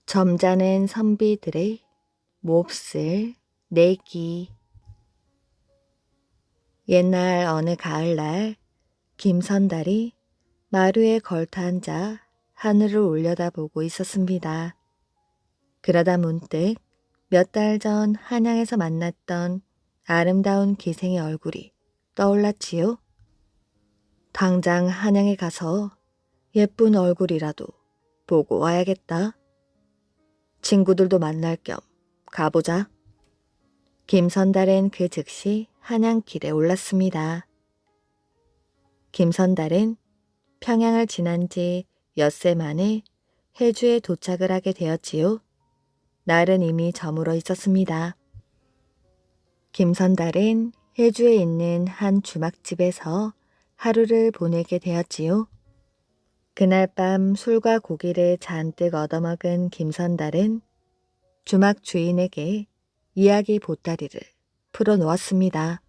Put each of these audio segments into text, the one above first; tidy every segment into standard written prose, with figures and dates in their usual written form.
점잖은 선비들의 몹쓸 내기. 옛날 어느 가을날 김선달이 마루에 걸터 앉아 하늘을 올려다보고 있었습니다. 그러다 문득 몇 달 전 한양에서 만났던 아름다운 기생의 얼굴이 떠올랐지요. 당장 한양에 가서 예쁜 얼굴이라도 보고 와야겠다. 친구들도 만날 겸 가보자. 김선달은 그 즉시 한양길에 올랐습니다. 김선달은 평양을 지난 지 엿새 만에 해주에 도착을 하게 되었지요. 날은 이미 저물어 있었습니다. 김선달은 해주에 있는 한 주막집에서 하루를 보내게 되었지요. 그날 밤 술과 고기를 잔뜩 얻어먹은 김선달은 주막 주인에게 이야기 보따리를 풀어놓았습니다.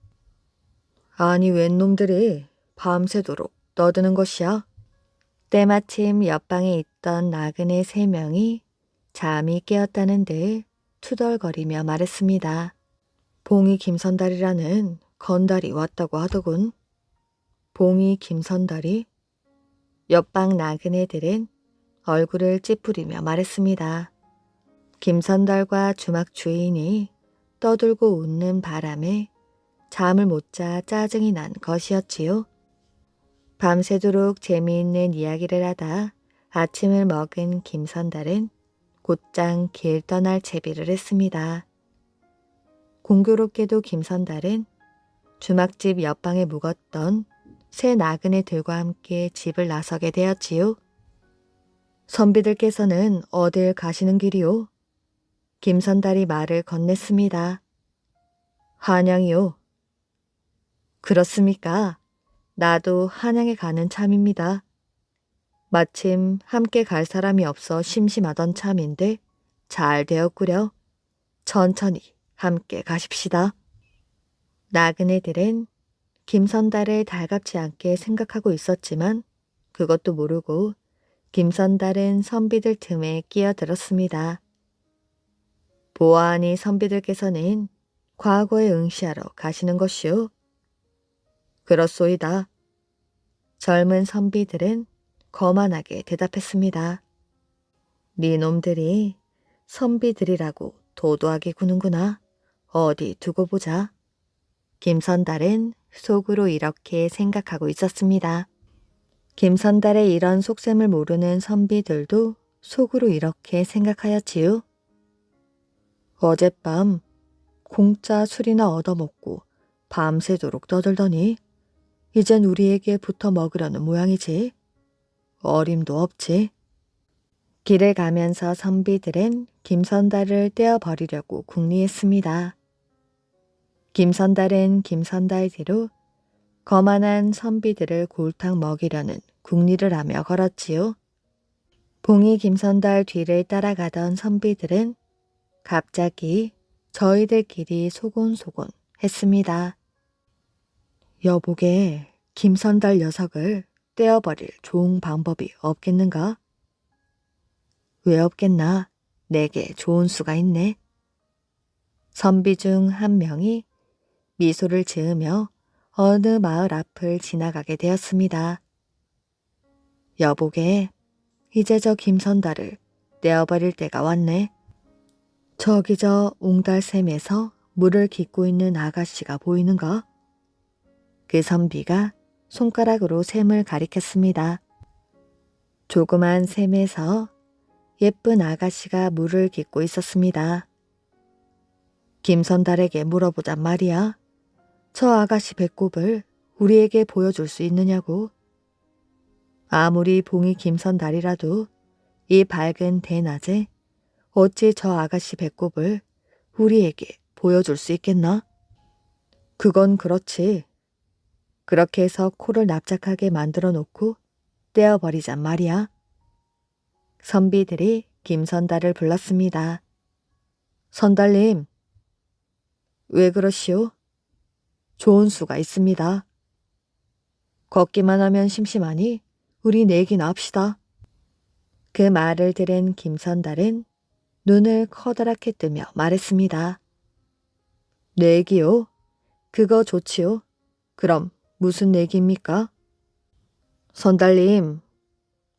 아니 웬 놈들이 밤새도록 떠드는 것이야? 때마침 옆방에 있던 나그네 3명이 잠이 깨었다는 듯 투덜거리며 말했습니다. 봉이 김선달이라는 건달이 왔다고 하더군. 봉이 김선달이? 옆방 나그네들은 얼굴을 찌푸리며 말했습니다. 김선달과 주막 주인이 떠들고 웃는 바람에 잠을 못 자 짜증이 난 것이었지요. 밤새도록 재미있는 이야기를 하다 아침을 먹은 김선달은 곧장 길 떠날 채비를 했습니다. 공교롭게도 김선달은 주막집 옆방에 묵었던 새 나그네들과 함께 집을 나서게 되었지요. 선비들께서는 어딜 가시는 길이요? 김선달이 말을 건넸습니다. 한양이요. 그렇습니까? 나도 한양에 가는 참입니다. 마침 함께 갈 사람이 없어 심심하던 참인데 잘 되었구려. 천천히 함께 가십시다. 나그네들은 김선달을 달갑지 않게 생각하고 있었지만 그것도 모르고 김선달은 선비들 틈에 끼어들었습니다. 보아하니 선비들께서는 과거에 응시하러 가시는 것이오. 그렇소이다. 젊은 선비들은 거만하게 대답했습니다. 네 놈들이 선비들이라고 도도하게 구는구나. 어디 두고 보자. 김선달은 속으로 이렇게 생각하고 있었습니다. 김선달의 이런 속셈을 모르는 선비들도 속으로 이렇게 생각하였지요. 어젯밤 공짜 술이나 얻어먹고 밤새도록 떠들더니 이젠 우리에게 붙어 먹으려는 모양이지. 어림도 없지. 길을 가면서 선비들은 김선달을 떼어버리려고 궁리했습니다. 김선달은 김선달 뒤로 거만한 선비들을 골탕 먹이려는 궁리를 하며 걸었지요. 봉이 김선달 뒤를 따라가던 선비들은 갑자기 저희들끼리 소곤소곤 했습니다. 여보게 김선달 녀석을 떼어버릴 좋은 방법이 없겠는가? 왜 없겠나? 내게 좋은 수가 있네. 선비 중 한 명이 미소를 지으며 어느 마을 앞을 지나가게 되었습니다. 여보게, 이제 저 김선달을 떼어버릴 때가 왔네. 저기 저 웅달샘에서 물을 깃고 있는 아가씨가 보이는가? 그 선비가 손가락으로 샘을 가리켰습니다. 조그만 샘에서 예쁜 아가씨가 물을 깃고 있었습니다. 김선달에게 물어보잔 말이야. 저 아가씨 배꼽을 우리에게 보여줄 수 있느냐고. 아무리 봉이 김선달이라도 이 밝은 대낮에 어찌 저 아가씨 배꼽을 우리에게 보여줄 수 있겠나? 그건 그렇지. 그렇게 해서 코를 납작하게 만들어 놓고 떼어버리잔 말이야. 선비들이 김선달을 불렀습니다. 선달님, 왜 그러시오? 좋은 수가 있습니다. 걷기만 하면 심심하니 우리 내기나 합시다. 그 말을 들은 김선달은 눈을 커다랗게 뜨며 말했습니다. 내기요? 그거 좋지요. 그럼 무슨 내기입니까? 선달님,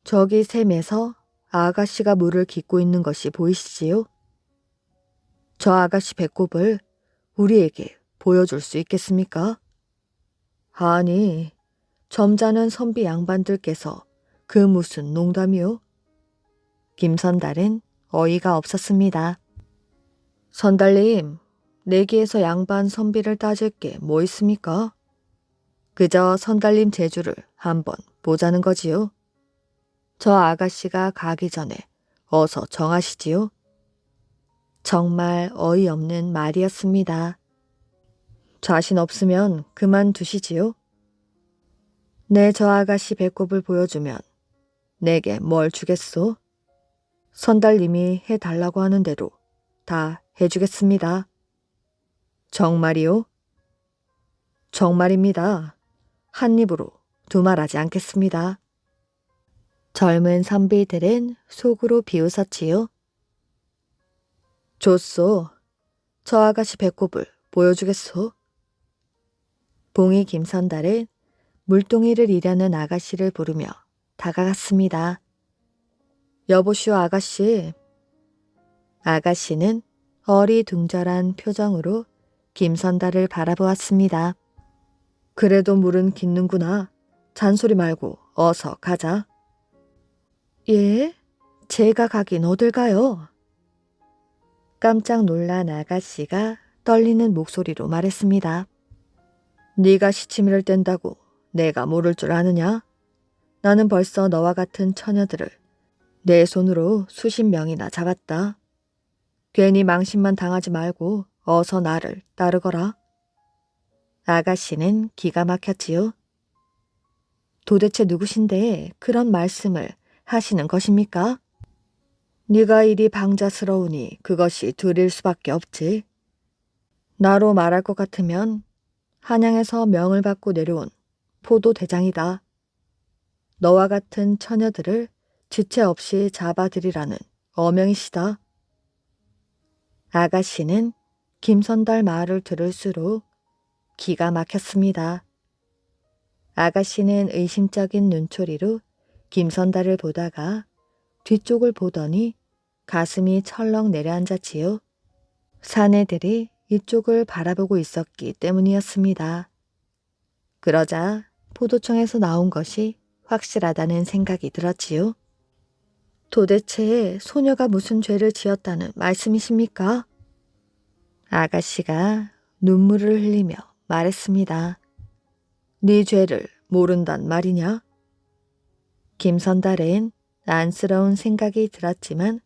저기 샘에서 아가씨가 물을 깃고 있는 것이 보이시지요? 저 아가씨 배꼽을 우리에게 보여줄 수 있겠습니까? 아니, 점잖은 선비 양반들께서 그 무슨 농담이요? 김선달은 어이가 없었습니다. 선달님, 내기에서 양반 선비를 따질 게 뭐 있습니까? 그저 선달님 재주를 한번 보자는 거지요. 저 아가씨가 가기 전에 어서 정하시지요. 정말 어이없는 말이었습니다. 자신 없으면 그만두시지요. 내 저 아가씨 배꼽을 보여주면 내게 뭘 주겠소? 선달님이 해달라고 하는 대로 다 해주겠습니다. 정말이요? 정말입니다. 한 입으로 두말하지 않겠습니다. 젊은 선비들은 속으로 비웃었지요. 좋소. 저 아가씨 배꼽을 보여주겠소. 봉이 김선달은 물동이를 이려는 아가씨를 부르며 다가갔습니다. 여보시오 아가씨. 아가씨는 어리둥절한 표정으로 김선달을 바라보았습니다. 그래도 물은 깃는구나. 잔소리 말고 어서 가자. 예? 제가 가긴 어딜 가요? 깜짝 놀란 아가씨가 떨리는 목소리로 말했습니다. 네가 시치미를 뗀다고 내가 모를 줄 아느냐? 나는 벌써 너와 같은 처녀들을 내 손으로 수십 명이나 잡았다. 괜히 망신만 당하지 말고 어서 나를 따르거라. 아가씨는 기가 막혔지요. 도대체 누구신데 그런 말씀을 하시는 것입니까? 네가 이리 방자스러우니 그것이 둘일 수밖에 없지. 나로 말할 것 같으면 한양에서 명을 받고 내려온 포도대장이다. 너와 같은 처녀들을 지체 없이 잡아들이라는 어명이시다. 아가씨는 김선달 말을 들을수록 기가 막혔습니다. 아가씨는 의심적인 눈초리로 김선달을 보다가 뒤쪽을 보더니 가슴이 철렁 내려앉았지요. 사내들이 이쪽을 바라보고 있었기 때문이었습니다. 그러자 포도청에서 나온 것이 확실하다는 생각이 들었지요. 도대체 소녀가 무슨 죄를 지었다는 말씀이십니까? 아가씨가 눈물을 흘리며 말했습니다. 네 죄를 모른단 말이냐? 김선달은 안쓰러운 생각이 들었지만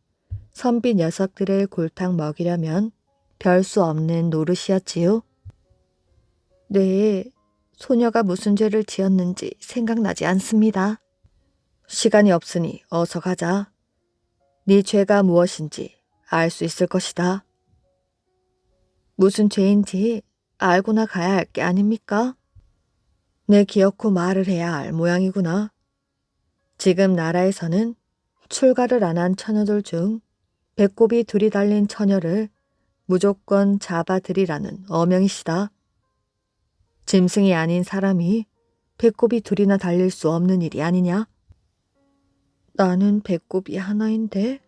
선비 녀석들을 골탕 먹이려면 별 수 없는 노릇이었지요. 네, 소녀가 무슨 죄를 지었는지 생각나지 않습니다. 시간이 없으니 어서 가자. 네 죄가 무엇인지 알 수 있을 것이다. 무슨 죄인지 알고나 가야 할 게 아닙니까? 내 기어코 말을 해야 할 모양이구나. 지금 나라에서는 출가를 안 한 처녀들 중 배꼽이 둘이 달린 처녀를 무조건 잡아들이라는 어명이시다. 짐승이 아닌 사람이 배꼽이 둘이나 달릴 수 없는 일이 아니냐? 나는 배꼽이 하나인데?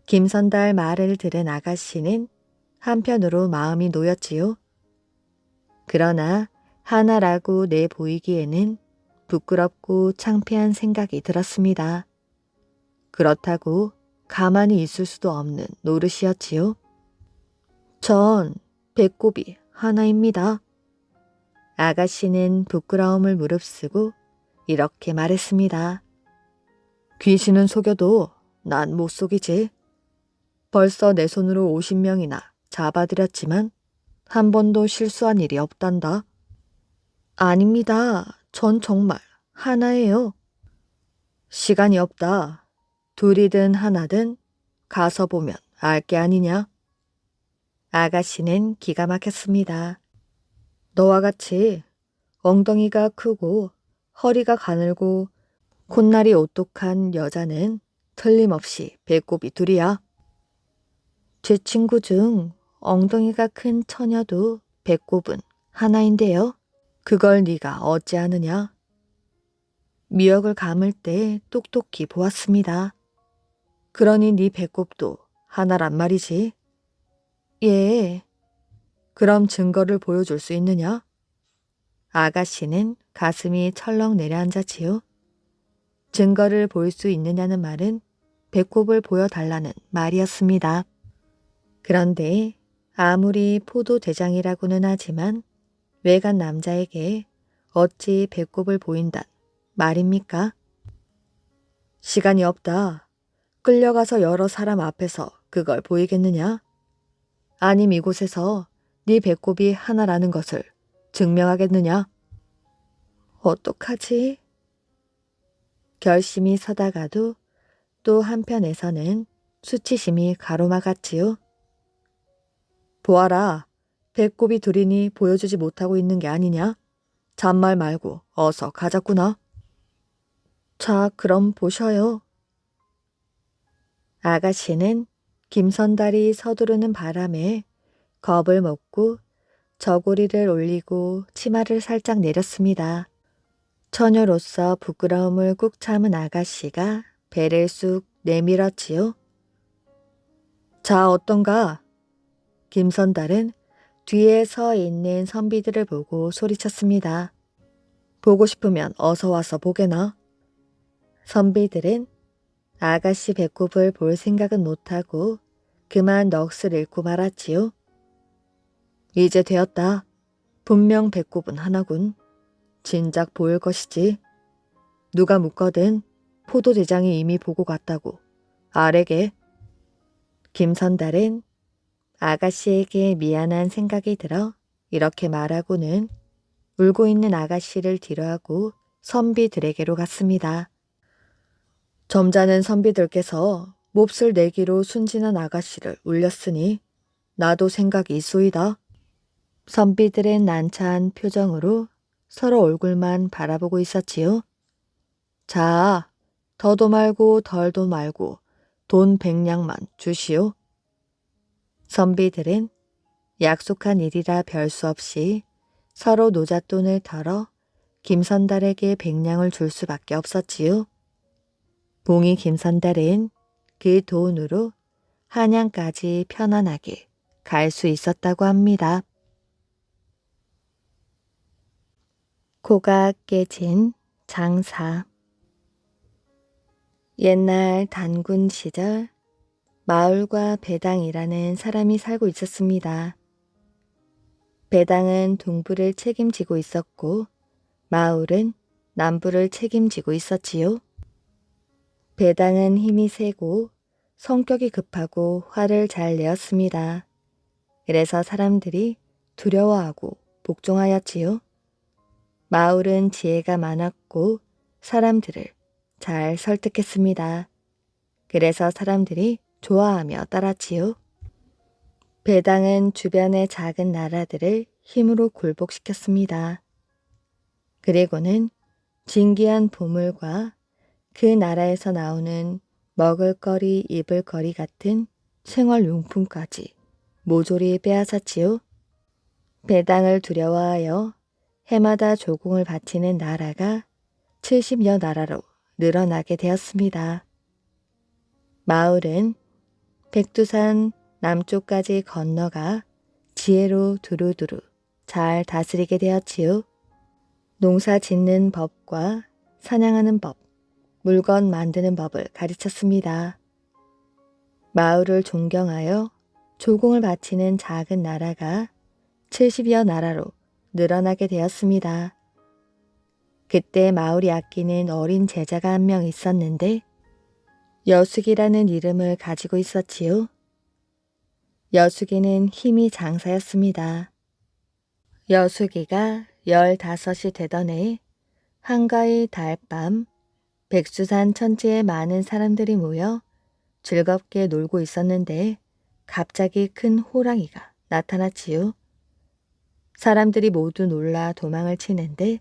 김선달 말을 들은 아가씨는 한편으로 마음이 놓였지요. 그러나 하나라고 내 보이기에는 부끄럽고 창피한 생각이 들었습니다. 그렇다고 가만히 있을 수도 없는 노릇이었지요. 전 배꼽이 하나입니다. 아가씨는 부끄러움을 무릅쓰고 이렇게 말했습니다. 귀신은 속여도 난 못 속이지. 벌써 내 손으로 50명이나 잡아들였지만 한 번도 실수한 일이 없단다. 아닙니다. 전 정말 하나예요. 시간이 없다. 둘이든 하나든 가서 보면 알 게 아니냐. 아가씨는 기가 막혔습니다. 너와 같이 엉덩이가 크고 허리가 가늘고 콧날이 오똑한 여자는 틀림없이 배꼽이 둘이야. 제 친구 중 엉덩이가 큰 처녀도 배꼽은 하나인데요. 그걸 네가 어찌 아느냐? 미역을 감을 때 똑똑히 보았습니다. 그러니 네 배꼽도 하나란 말이지. 예. 그럼 증거를 보여줄 수 있느냐? 아가씨는 가슴이 철렁 내려앉았지요. 증거를 볼 수 있느냐는 말은 배꼽을 보여달라는 말이었습니다. 그런데 아무리 포도대장이라고는 하지만 외간 남자에게 어찌 배꼽을 보인단 말입니까? 시간이 없다. 끌려가서 여러 사람 앞에서 그걸 보이겠느냐? 아님 이곳에서 네 배꼽이 하나라는 것을 증명하겠느냐? 어떡하지? 결심이 서다가도 또 한편에서는 수치심이 가로막았지요. 보아라, 배꼽이 둘이니 보여주지 못하고 있는 게 아니냐? 잔말 말고 어서 가자꾸나. 자, 그럼 보셔요. 아가씨는 김선달이 서두르는 바람에 겁을 먹고 저고리를 올리고 치마를 살짝 내렸습니다. 처녀로서 부끄러움을 꾹 참은 아가씨가 배를 쑥 내밀었지요. 자, 어떤가? 김선달은 뒤에 서 있는 선비들을 보고 소리쳤습니다. 보고 싶으면 어서 와서 보게나. 선비들은 아가씨 배꼽을 볼 생각은 못하고 그만 넋을 잃고 말았지요. 이제 되었다. 분명 배꼽은 하나군. 진작 보일 것이지. 누가 묻거든 포도대장이 이미 보고 갔다고. 아래게. 김선달은 아가씨에게 미안한 생각이 들어 이렇게 말하고는 울고 있는 아가씨를 뒤로하고 선비들에게로 갔습니다. 점잖은 선비들께서 몹쓸 내기로 순진한 아가씨를 울렸으니 나도 생각이 있소이다. 선비들은 난처한 표정으로 서로 얼굴만 바라보고 있었지요. 자, 더도 말고 덜도 말고 돈 100냥만 주시오. 선비들은 약속한 일이라 별 수 없이 서로 노잣돈을 털어 김선달에게 100냥을 줄 수밖에 없었지요. 봉이 김선달은 그 돈으로 한양까지 편안하게 갈 수 있었다고 합니다. 코가 깨진 장사. 옛날 단군 시절 마을과 배당이라는 사람이 살고 있었습니다. 배당은 동부를 책임지고 있었고 마을은 남부를 책임지고 있었지요. 배당은 힘이 세고 성격이 급하고 화를 잘 내었습니다. 그래서 사람들이 두려워하고 복종하였지요. 마을은 지혜가 많았고 사람들을 잘 설득했습니다. 그래서 사람들이 좋아하며 따랐지요. 배당은 주변의 작은 나라들을 힘으로 굴복시켰습니다. 그리고는 진귀한 보물과 그 나라에서 나오는 먹을거리, 입을거리 같은 생활용품까지 모조리 빼앗았지요. 배당을 두려워하여 해마다 조공을 바치는 나라가 70여 나라로 늘어나게 되었습니다. 마을은 백두산 남쪽까지 건너가 지혜로 두루두루 잘 다스리게 되었지요. 농사 짓는 법과 사냥하는 법, 물건 만드는 법을 가르쳤습니다. 마을을 존경하여 조공을 바치는 작은 나라가 70여 나라로 늘어나게 되었습니다. 그때 마을이 아끼는 어린 제자가 한 명 있었는데 여숙이라는 이름을 가지고 있었지요. 여숙이는 힘이 장사였습니다. 여숙이가 15이 되던 해 한가위 달밤 백두산 천지에 많은 사람들이 모여 즐겁게 놀고 있었는데 갑자기 큰 호랑이가 나타났지요. 사람들이 모두 놀라 도망을 치는데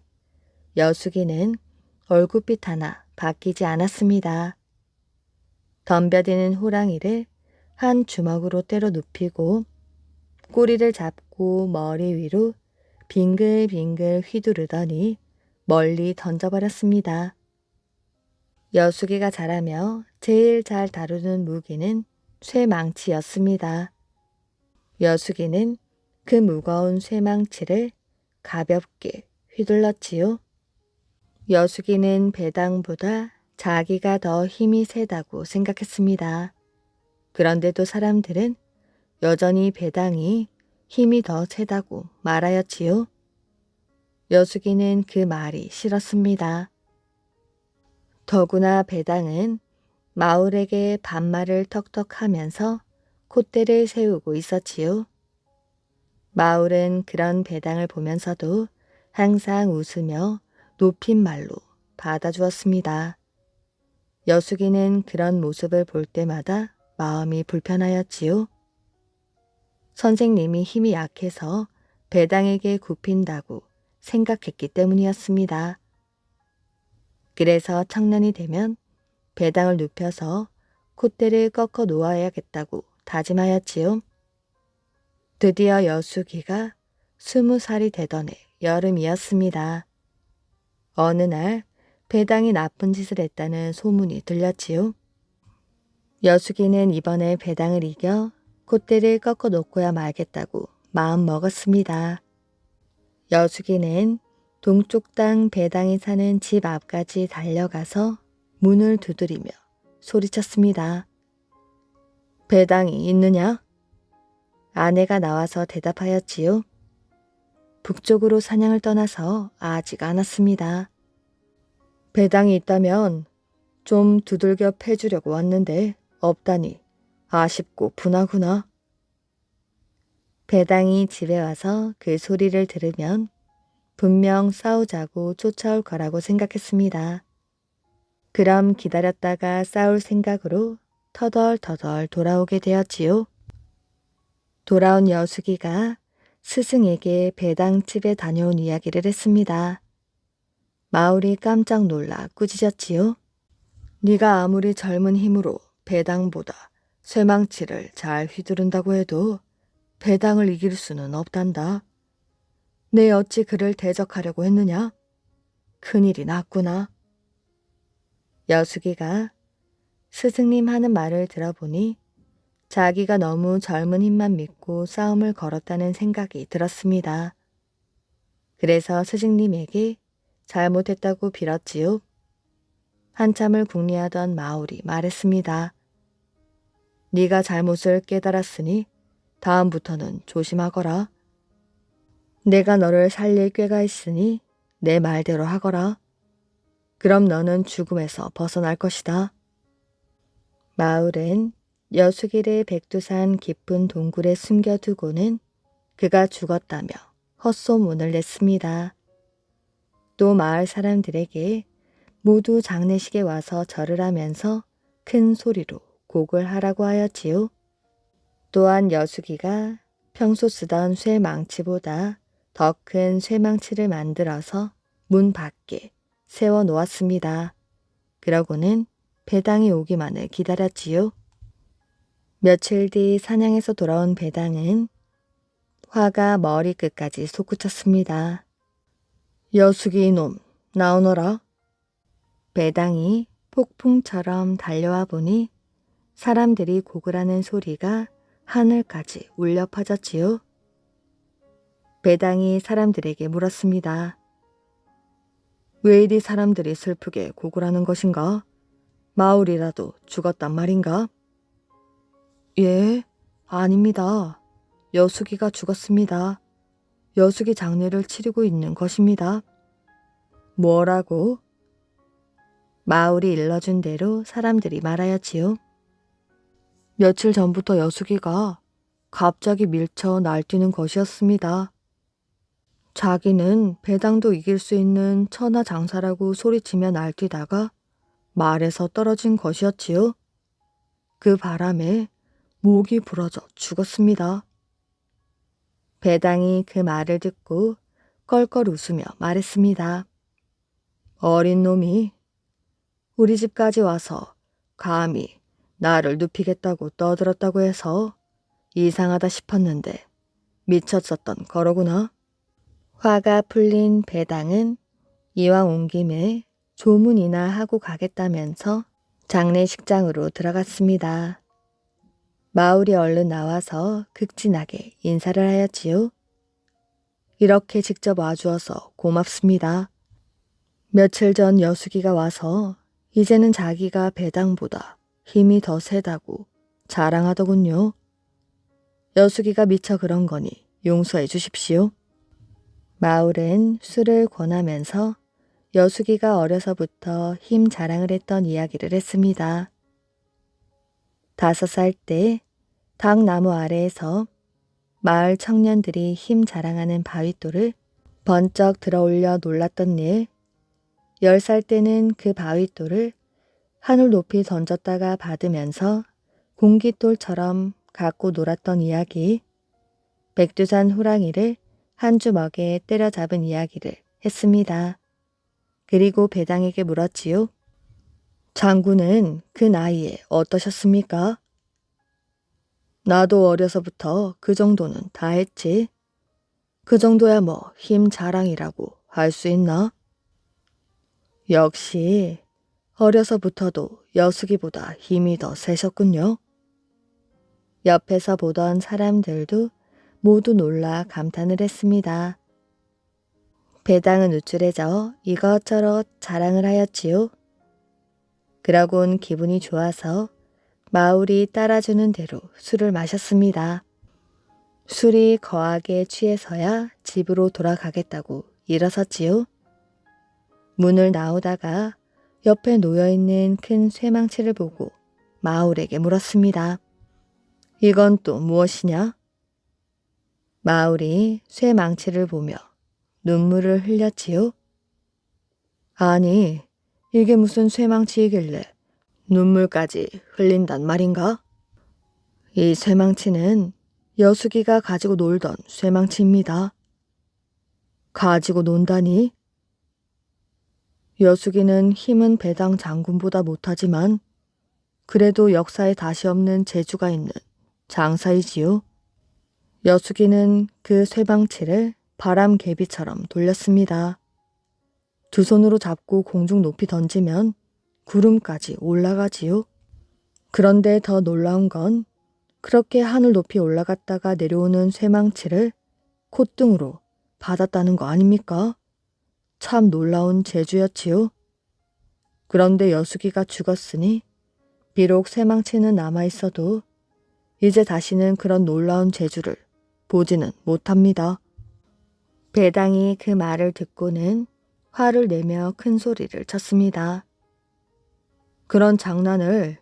여숙이는 얼굴빛 하나 바뀌지 않았습니다. 덤벼드는 호랑이를 한 주먹으로 때려 눕히고 꼬리를 잡고 머리 위로 빙글빙글 휘두르더니 멀리 던져버렸습니다. 여수기가 자라며 제일 잘 다루는 무기는 쇠망치였습니다. 여수기는 그 무거운 쇠망치를 가볍게 휘둘렀지요. 여수기는 배당보다 자기가 더 힘이 세다고 생각했습니다. 그런데도 사람들은 여전히 배당이 힘이 더 세다고 말하였지요. 여수기는 그 말이 싫었습니다. 더구나 배당은 마을에게 반말을 턱턱하면서 콧대를 세우고 있었지요. 마을은 그런 배당을 보면서도 항상 웃으며 높임말로 받아주었습니다. 여수기는 그런 모습을 볼 때마다 마음이 불편하였지요. 선생님이 힘이 약해서 배당에게 굽힌다고 생각했기 때문이었습니다. 그래서 청년이 되면 배당을 눕혀서 콧대를 꺾어 놓아야겠다고 다짐하였지요. 드디어 여수기가 20살이 되던 해 여름이었습니다. 어느 날 배당이 나쁜 짓을 했다는 소문이 들렸지요. 여수기는 이번에 배당을 이겨 콧대를 꺾어 놓고야 말겠다고 마음 먹었습니다. 여수기는 동쪽 땅 배당이 사는 집 앞까지 달려가서 문을 두드리며 소리쳤습니다. 배당이 있느냐? 아내가 나와서 대답하였지요. 북쪽으로 사냥을 떠나서 아직 안 왔습니다. 배당이 있다면 좀 두들겨 패주려고 왔는데 없다니 아쉽고 분하구나. 배당이 집에 와서 그 소리를 들으면 분명 싸우자고 쫓아올 거라고 생각했습니다. 그럼 기다렸다가 싸울 생각으로 터덜터덜 돌아오게 되었지요. 돌아온 여수기가 스승에게 배당집에 다녀온 이야기를 했습니다. 마을이 깜짝 놀라 꾸짖었지요. 네가 아무리 젊은 힘으로 배당보다 쇠망치를 잘 휘두른다고 해도 배당을 이길 수는 없단다. 내 어찌 그를 대적하려고 했느냐? 큰일이 났구나. 여수기가 스승님 하는 말을 들어보니 자기가 너무 젊은 힘만 믿고 싸움을 걸었다는 생각이 들었습니다. 그래서 스승님에게 잘못했다고 빌었지요. 한참을 궁리하던 마울이 말했습니다. 네가 잘못을 깨달았으니 다음부터는 조심하거라. 내가 너를 살릴 꾀가 있으니 내 말대로 하거라. 그럼 너는 죽음에서 벗어날 것이다. 마울은 여수기를 백두산 깊은 동굴에 숨겨두고는 그가 죽었다며 헛소문을 냈습니다. 또 마을 사람들에게 모두 장례식에 와서 절을 하면서 큰 소리로 곡을 하라고 하였지요. 또한 여수기가 평소 쓰던 쇠망치보다 더 큰 쇠망치를 만들어서 문 밖에 세워 놓았습니다. 그러고는 배당이 오기만을 기다렸지요. 며칠 뒤 사냥에서 돌아온 배당은 화가 머리끝까지 솟구쳤습니다. 여수기 이놈, 나오너라. 배당이 폭풍처럼 달려와 보니 사람들이 곡을 하는 소리가 하늘까지 울려 퍼졌지요. 배당이 사람들에게 물었습니다. 왜 이리 사람들이 슬프게 곡을 하는 것인가? 마을이라도 죽었단 말인가? 예, 아닙니다. 여수기가 죽었습니다. 여수기 장례를 치르고 있는 것입니다. 뭐라고? 마을이 일러준 대로 사람들이 말하였지요. 며칠 전부터 여수기가 갑자기 밀쳐 날뛰는 것이었습니다. 자기는 배당도 이길 수 있는 천하장사라고 소리치며 날뛰다가 말에서 떨어진 것이었지요. 그 바람에 목이 부러져 죽었습니다. 배당이 그 말을 듣고 껄껄 웃으며 말했습니다. 어린 놈이 우리 집까지 와서 감히 나를 눕히겠다고 떠들었다고 해서 이상하다 싶었는데 미쳤었던 거로구나. 화가 풀린 배당은 이왕 온 김에 조문이나 하고 가겠다면서 장례식장으로 들어갔습니다. 마을이 얼른 나와서 극진하게 인사를 하였지요. 이렇게 직접 와주어서 고맙습니다. 며칠 전 여수기가 와서 이제는 자기가 배당보다 힘이 더 세다고 자랑하더군요. 여수기가 미처 그런 거니 용서해 주십시오. 마을은 술을 권하면서 여수기가 어려서부터 힘 자랑을 했던 이야기를 했습니다. 5살 때 닭나무 아래에서 마을 청년들이 힘 자랑하는 바윗돌을 번쩍 들어올려 놀랐던 일, 10살 때는 그 바윗돌을 하늘 높이 던졌다가 받으면서 공깃돌처럼 갖고 놀았던 이야기, 백두산 호랑이를 한 주먹에 때려잡은 이야기를 했습니다. 그리고 배당에게 물었지요. 장군은 그 나이에 어떠셨습니까? 나도 어려서부터 그 정도는 다 했지. 그 정도야 뭐 힘 자랑이라고 할 수 있나? 역시 어려서부터도 여수기보다 힘이 더 세셨군요. 옆에서 보던 사람들도 모두 놀라 감탄을 했습니다. 배당은 우쭐해져 이것저것 자랑을 하였지요. 그러곤 기분이 좋아서 마을이 따라주는 대로 술을 마셨습니다. 술이 거하게 취해서야 집으로 돌아가겠다고 일어섰지요. 문을 나오다가 옆에 놓여있는 큰 쇠망치를 보고 마을에게 물었습니다. 이건 또 무엇이냐? 마을이 쇠망치를 보며 눈물을 흘렸지요. 아니, 이게 무슨 쇠망치이길래 눈물까지 흘린단 말인가? 이 쇠망치는 여수기가 가지고 놀던 쇠망치입니다. 가지고 논다니? 여수기는 힘은 배당 장군보다 못하지만 그래도 역사에 다시 없는 재주가 있는 장사이지요. 여수기는 그 쇠망치를 바람개비처럼 돌렸습니다. 두 손으로 잡고 공중 높이 던지면 구름까지 올라가지요. 그런데 더 놀라운 건 그렇게 하늘 높이 올라갔다가 내려오는 쇠망치를 콧등으로 받았다는 거 아닙니까? 참 놀라운 재주였지요. 그런데 여수기가 죽었으니 비록 쇠망치는 남아있어도 이제 다시는 그런 놀라운 재주를 보지는 못합니다. 배당이 그 말을 듣고는 화를 내며 큰 소리를 쳤습니다. 그런 장난을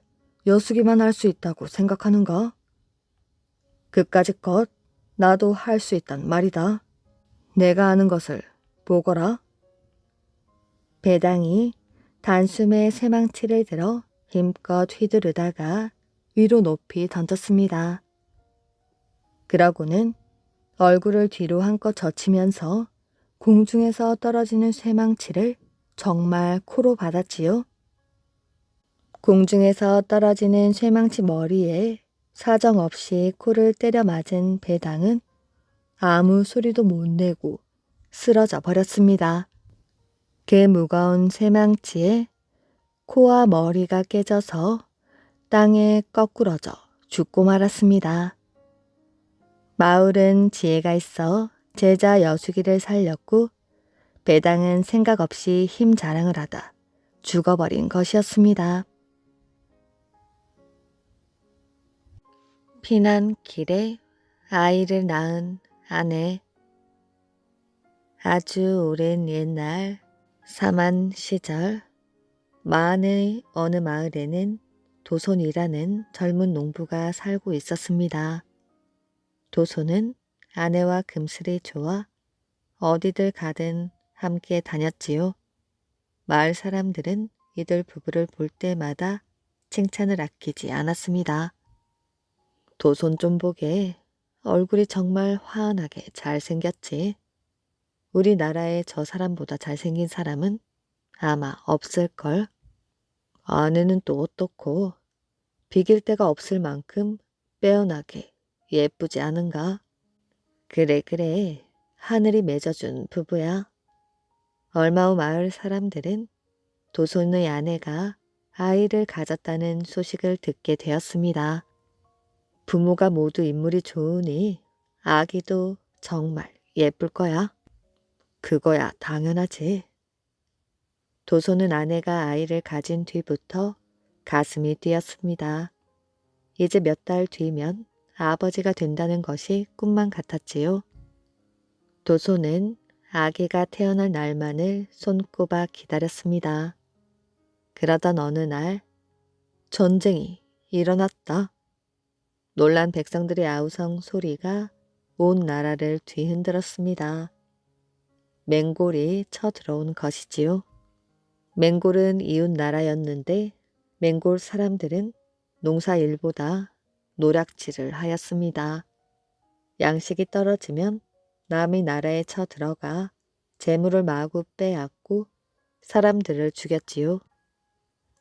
여수기만 할 수 있다고 생각하는가? 그까짓 것 나도 할 수 있단 말이다. 내가 아는 것을 보거라. 배당이 단숨에 쇠망치를 들어 힘껏 휘두르다가 위로 높이 던졌습니다. 그러고는 얼굴을 뒤로 한껏 젖히면서 공중에서 떨어지는 쇠망치를 정말 코로 받았지요. 공중에서 떨어지는 쇠망치 머리에 사정없이 코를 때려 맞은 배당은 아무 소리도 못 내고 쓰러져 버렸습니다. 그 무거운 쇠망치에 코와 머리가 깨져서 땅에 거꾸러져 죽고 말았습니다. 마을은 지혜가 있어 제자 여수기를 살렸고 배당은 생각 없이 힘 자랑을 하다 죽어버린 것이었습니다. 피난길에 아이를 낳은 아내. 아주 오랜 옛날 사만 시절 마안의 어느 마을에는 도손이라는 젊은 농부가 살고 있었습니다. 도손은 아내와 금슬이 좋아 어디들 가든 함께 다녔지요. 마을 사람들은 이들 부부를 볼 때마다 칭찬을 아끼지 않았습니다. 도손 좀 보게 얼굴이 정말 환하게 잘생겼지. 우리나라에 저 사람보다 잘생긴 사람은 아마 없을걸. 아내는 또 어떻고 비길 데가 없을 만큼 빼어나게 예쁘지 않은가? 그래, 그래. 하늘이 맺어준 부부야. 얼마 후 마을 사람들은 도손의 아내가 아이를 가졌다는 소식을 듣게 되었습니다. 부모가 모두 인물이 좋으니 아기도 정말 예쁠 거야. 그거야 당연하지. 도손은 아내가 아이를 가진 뒤부터 가슴이 뛰었습니다. 이제 몇 달 뒤면 아버지가 된다는 것이 꿈만 같았지요. 도손은 아기가 태어날 날만을 손꼽아 기다렸습니다. 그러던 어느 날 전쟁이 일어났다. 놀란 백성들의 아우성 소리가 온 나라를 뒤흔들었습니다. 맹골이 쳐들어온 것이지요. 맹골은 이웃 나라였는데 맹골 사람들은 농사일보다 노략질을 하였습니다. 양식이 떨어지면 남의 나라에 쳐들어가 재물을 마구 빼앗고 사람들을 죽였지요.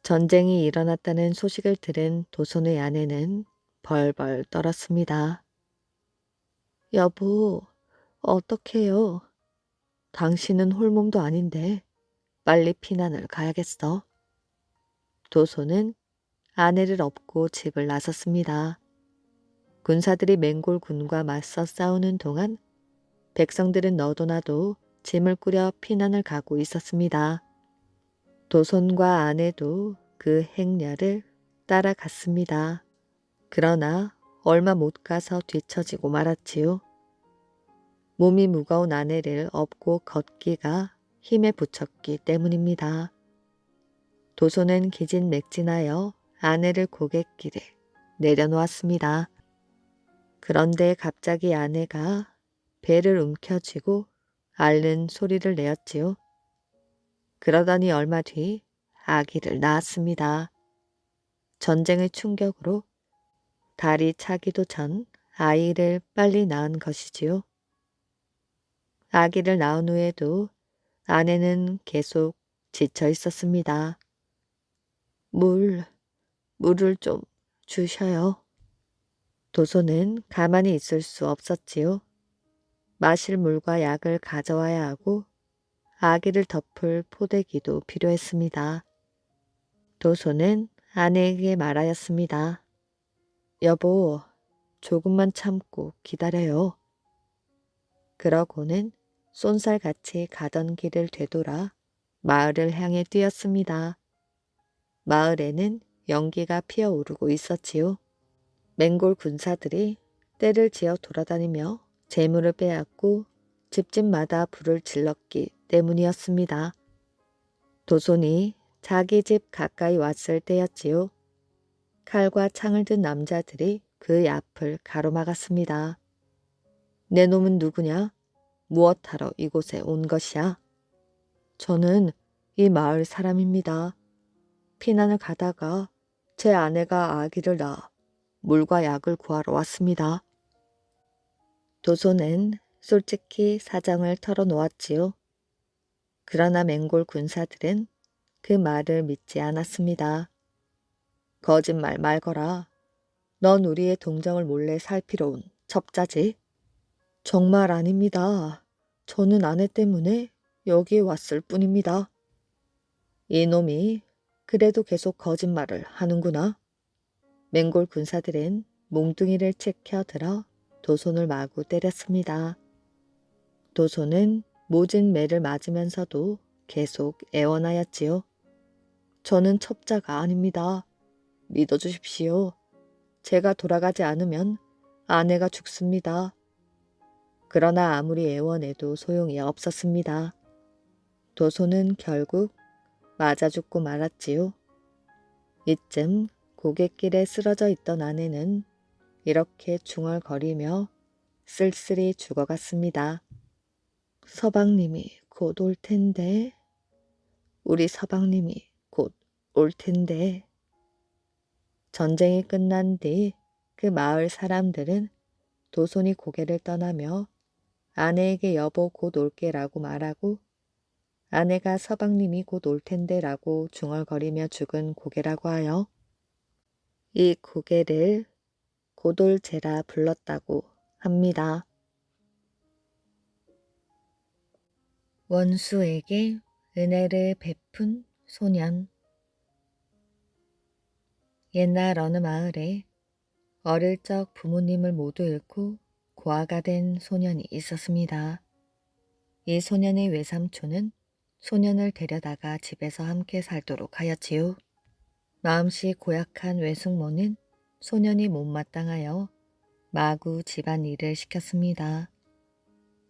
전쟁이 일어났다는 소식을 들은 도손의 아내는 벌벌 떨었습니다. 여보, 어떡해요? 당신은 홀몸도 아닌데 빨리 피난을 가야겠어. 도손은 아내를 업고 집을 나섰습니다. 군사들이 맹골 군과 맞서 싸우는 동안 백성들은 너도나도 짐을 꾸려 피난을 가고 있었습니다. 도손과 아내도 그 행렬을 따라갔습니다. 그러나 얼마 못 가서 뒤처지고 말았지요. 몸이 무거운 아내를 업고 걷기가 힘에 부쳤기 때문입니다. 도손은 기진맥진하여 아내를 고갯길에 내려놓았습니다. 그런데 갑자기 아내가 배를 움켜쥐고 앓는 소리를 내었지요. 그러더니 얼마 뒤 아기를 낳았습니다. 전쟁의 충격으로 달이 차기도 전 아이를 빨리 낳은 것이지요. 아기를 낳은 후에도 아내는 계속 지쳐 있었습니다. 물을 좀 주셔요. 도손은 가만히 있을 수 없었지요. 마실 물과 약을 가져와야 하고 아기를 덮을 포대기도 필요했습니다. 도손은 아내에게 말하였습니다. 여보, 조금만 참고 기다려요. 그러고는 쏜살같이 가던 길을 되돌아 마을을 향해 뛰었습니다. 마을에는 연기가 피어오르고 있었지요. 맹골 군사들이 떼를 지어 돌아다니며 재물을 빼앗고 집집마다 불을 질렀기 때문이었습니다. 도손이 자기 집 가까이 왔을 때였지요. 칼과 창을 든 남자들이 그의 앞을 가로막았습니다. 내 놈은 누구냐? 무엇하러 이곳에 온 것이야? 저는 이 마을 사람입니다. 피난을 가다가 제 아내가 아기를 낳아 물과 약을 구하러 왔습니다. 도손은 솔직히 사정을 털어놓았지요. 그러나 맹골 군사들은 그 말을 믿지 않았습니다. 거짓말 말거라. 넌 우리의 동정을 몰래 살피러 온 첩자지? 정말 아닙니다. 저는 아내 때문에 여기에 왔을 뿐입니다. 이놈이 그래도 계속 거짓말을 하는구나. 맹골 군사들은 몽둥이를 치켜들어 도손을 마구 때렸습니다. 도손은 모진 매를 맞으면서도 계속 애원하였지요. 저는 첩자가 아닙니다. 믿어주십시오. 제가 돌아가지 않으면 아내가 죽습니다. 그러나 아무리 애원해도 소용이 없었습니다. 도손은 결국 맞아 죽고 말았지요. 이쯤 고갯길에 쓰러져 있던 아내는 이렇게 중얼거리며 쓸쓸히 죽어갔습니다. 서방님이 곧 올 텐데, 우리 서방님이 곧 올 텐데. 전쟁이 끝난 뒤 그 마을 사람들은 도손이 고개를 떠나며 아내에게 여보 곧 올게라고 말하고 아내가 서방님이 곧 올 텐데라고 중얼거리며 죽은 고개라고 하여 이 고개를 고돌제라 불렀다고 합니다. 원수에게 은혜를 베푼 소년. 옛날 어느 마을에 어릴 적 부모님을 모두 잃고 고아가 된 소년이 있었습니다. 이 소년의 외삼촌은 소년을 데려다가 집에서 함께 살도록 하였지요. 마음씨 고약한 외숙모는 소년이 못마땅하여 마구 집안 일을 시켰습니다.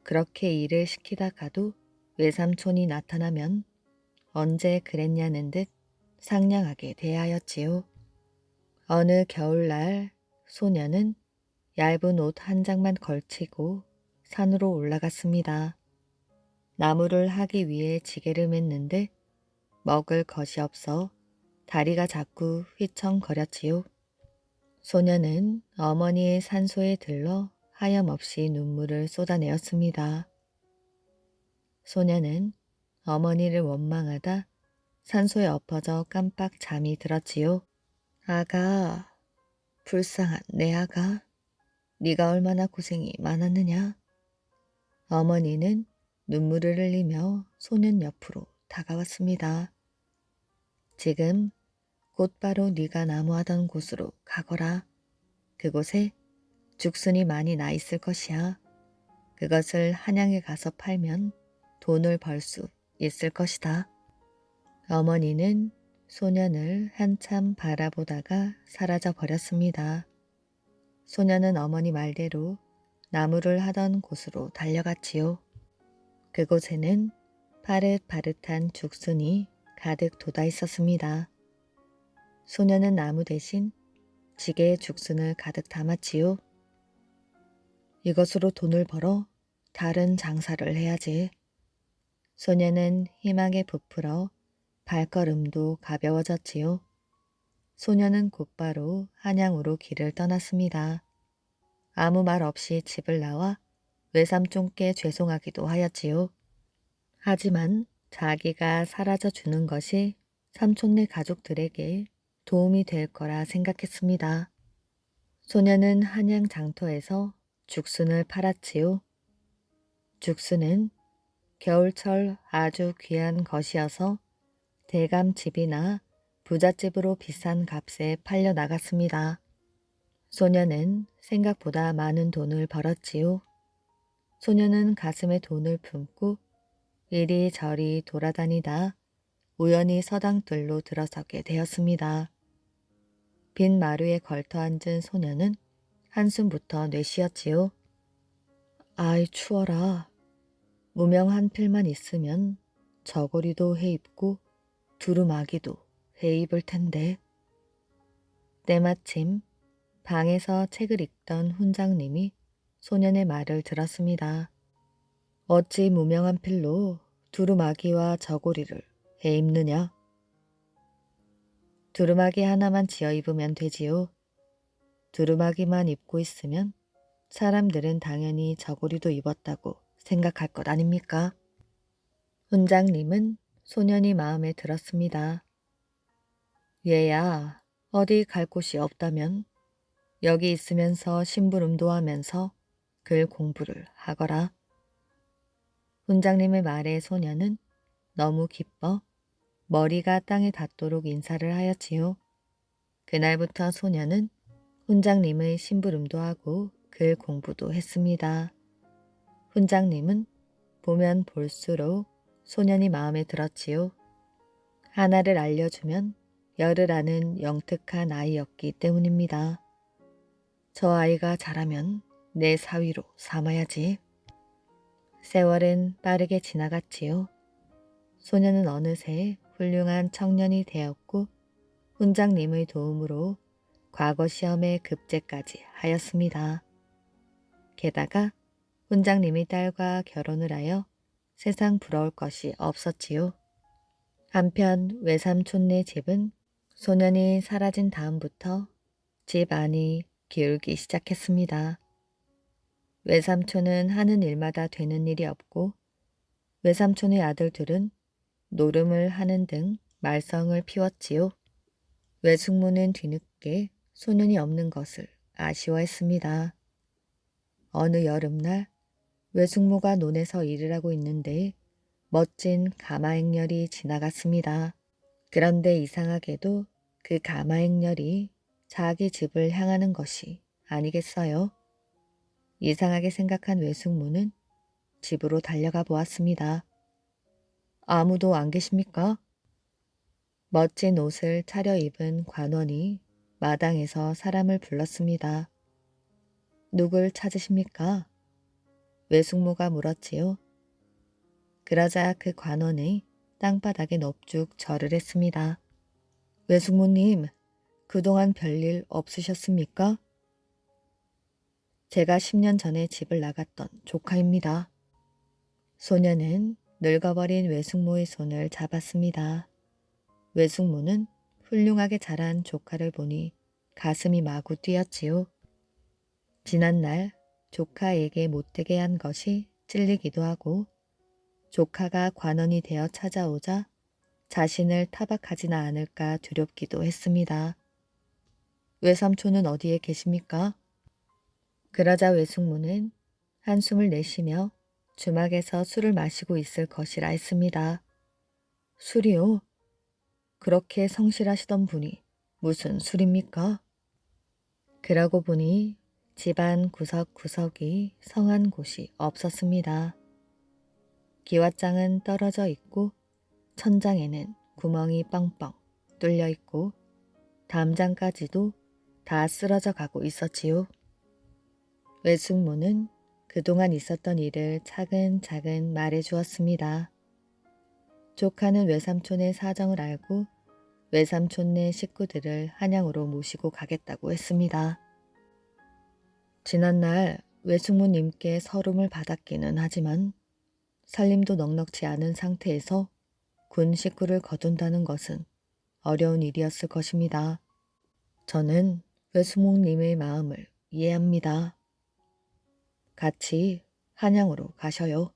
그렇게 일을 시키다가도 외삼촌이 나타나면 언제 그랬냐는 듯 상냥하게 대하였지요. 어느 겨울날 소년은 얇은 옷 한 장만 걸치고 산으로 올라갔습니다. 나무를 하기 위해 지게를 맸는데 먹을 것이 없어 다리가 자꾸 휘청거렸지요. 소년은 어머니의 산소에 들러 하염없이 눈물을 쏟아내었습니다. 소년은 어머니를 원망하다 산소에 엎어져 깜빡 잠이 들었지요. 아가, 불쌍한 내 아가, 네가 얼마나 고생이 많았느냐. 어머니는 눈물을 흘리며 소년 옆으로 다가왔습니다. 지금 곧바로 네가 나무하던 곳으로 가거라. 그곳에 죽순이 많이 나 있을 것이야. 그것을 한양에 가서 팔면 돈을 벌 수 있을 것이다. 어머니는 소년을 한참 바라보다가 사라져 버렸습니다. 소년은 어머니 말대로 나무를 하던 곳으로 달려갔지요. 그곳에는 파릇파릇한 죽순이 가득 돋아 있었습니다. 소년은 나무 대신 지게에 죽순을 가득 담았지요. 이것으로 돈을 벌어 다른 장사를 해야지. 소년은 희망에 부풀어 발걸음도 가벼워졌지요. 소년은 곧바로 한양으로 길을 떠났습니다. 아무 말 없이 집을 나와 외삼촌께 죄송하기도 하였지요. 하지만 자기가 사라져 주는 것이 삼촌네 가족들에게 도움이 될 거라 생각했습니다. 소년은 한양 장터에서 죽순을 팔았지요. 죽순은 겨울철 아주 귀한 것이어서 대감 집이나 부잣집으로 비싼 값에 팔려 나갔습니다. 소년은 생각보다 많은 돈을 벌었지요. 소년은 가슴에 돈을 품고 이리저리 돌아다니다 우연히 서당들로 들어서게 되었습니다. 빈 마루에 걸터 앉은 소년은 한숨부터 내쉬었지요. 아이 추워라. 무명 한 필만 있으면 저고리도 해 입고 두루마기도 해 입을 텐데. 때마침 방에서 책을 읽던 훈장님이 소년의 말을 들었습니다. 어찌 무명한 필로 두루마기와 저고리를 해 입느냐? 두루마기 하나만 지어 입으면 되지요. 두루마기만 입고 있으면 사람들은 당연히 저고리도 입었다고 생각할 것 아닙니까? 훈장님은 소년이 마음에 들었습니다. 얘야, 어디 갈 곳이 없다면 여기 있으면서 심부름도 하면서 글 공부를 하거라. 훈장님의 말에 소년은 너무 기뻐 머리가 땅에 닿도록 인사를 하였지요. 그날부터 소년은 훈장님의 심부름도 하고 글 공부도 했습니다. 훈장님은 보면 볼수록 소년이 마음에 들었지요. 하나를 알려주면 열을 아는 영특한 아이였기 때문입니다. 저 아이가 자라면 내 사위로 삼아야지. 세월은 빠르게 지나갔지요. 소년은 어느새 훌륭한 청년이 되었고 훈장님의 도움으로 과거 시험에 급제까지 하였습니다. 게다가 훈장님의 딸과 결혼을 하여 세상 부러울 것이 없었지요. 한편 외삼촌네 집은 소년이 사라진 다음부터 집 안이 기울기 시작했습니다. 외삼촌은 하는 일마다 되는 일이 없고 외삼촌의 아들들은 노름을 하는 등 말썽을 피웠지요. 외숙모는 뒤늦게 소년이 없는 것을 아쉬워했습니다. 어느 여름날 외숙모가 논에서 일을 하고 있는데 멋진 가마행렬이 지나갔습니다. 그런데 이상하게도 그 가마행렬이 자기 집을 향하는 것이 아니겠어요? 이상하게 생각한 외숙모는 집으로 달려가 보았습니다. 아무도 안 계십니까? 멋진 옷을 차려입은 관원이 마당에서 사람을 불렀습니다. 누굴 찾으십니까? 외숙모가 물었지요. 그러자 그 관원이 땅바닥에 넙죽 절을 했습니다. 외숙모님, 그동안 별일 없으셨습니까? 제가 10년 전에 집을 나갔던 조카입니다. 소녀는 늙어버린 외숙모의 손을 잡았습니다. 외숙모는 훌륭하게 자란 조카를 보니 가슴이 마구 뛰었지요. 지난날 조카에게 못되게 한 것이 찔리기도 하고 조카가 관원이 되어 찾아오자 자신을 타박하지는 않을까 두렵기도 했습니다. 외삼촌은 어디에 계십니까? 그러자 외숙모는 한숨을 내쉬며 주막에서 술을 마시고 있을 것이라 했습니다. 술이요? 그렇게 성실하시던 분이 무슨 술입니까? 그러고 보니 집안 구석구석이 성한 곳이 없었습니다. 기왓장은 떨어져 있고 천장에는 구멍이 뻥뻥 뚫려 있고 담장까지도 다 쓰러져 가고 있었지요. 외숙모는 그동안 있었던 일을 차근차근 말해 주었습니다. 조카는 외삼촌의 사정을 알고 외삼촌네 식구들을 한양으로 모시고 가겠다고 했습니다. 지난날 외숙모님께 서름을 받았기는 하지만 살림도 넉넉지 않은 상태에서 군 식구를 거둔다는 것은 어려운 일이었을 것입니다. 저는 외숙모님의 마음을 이해합니다. 같이 한양으로 가셔요.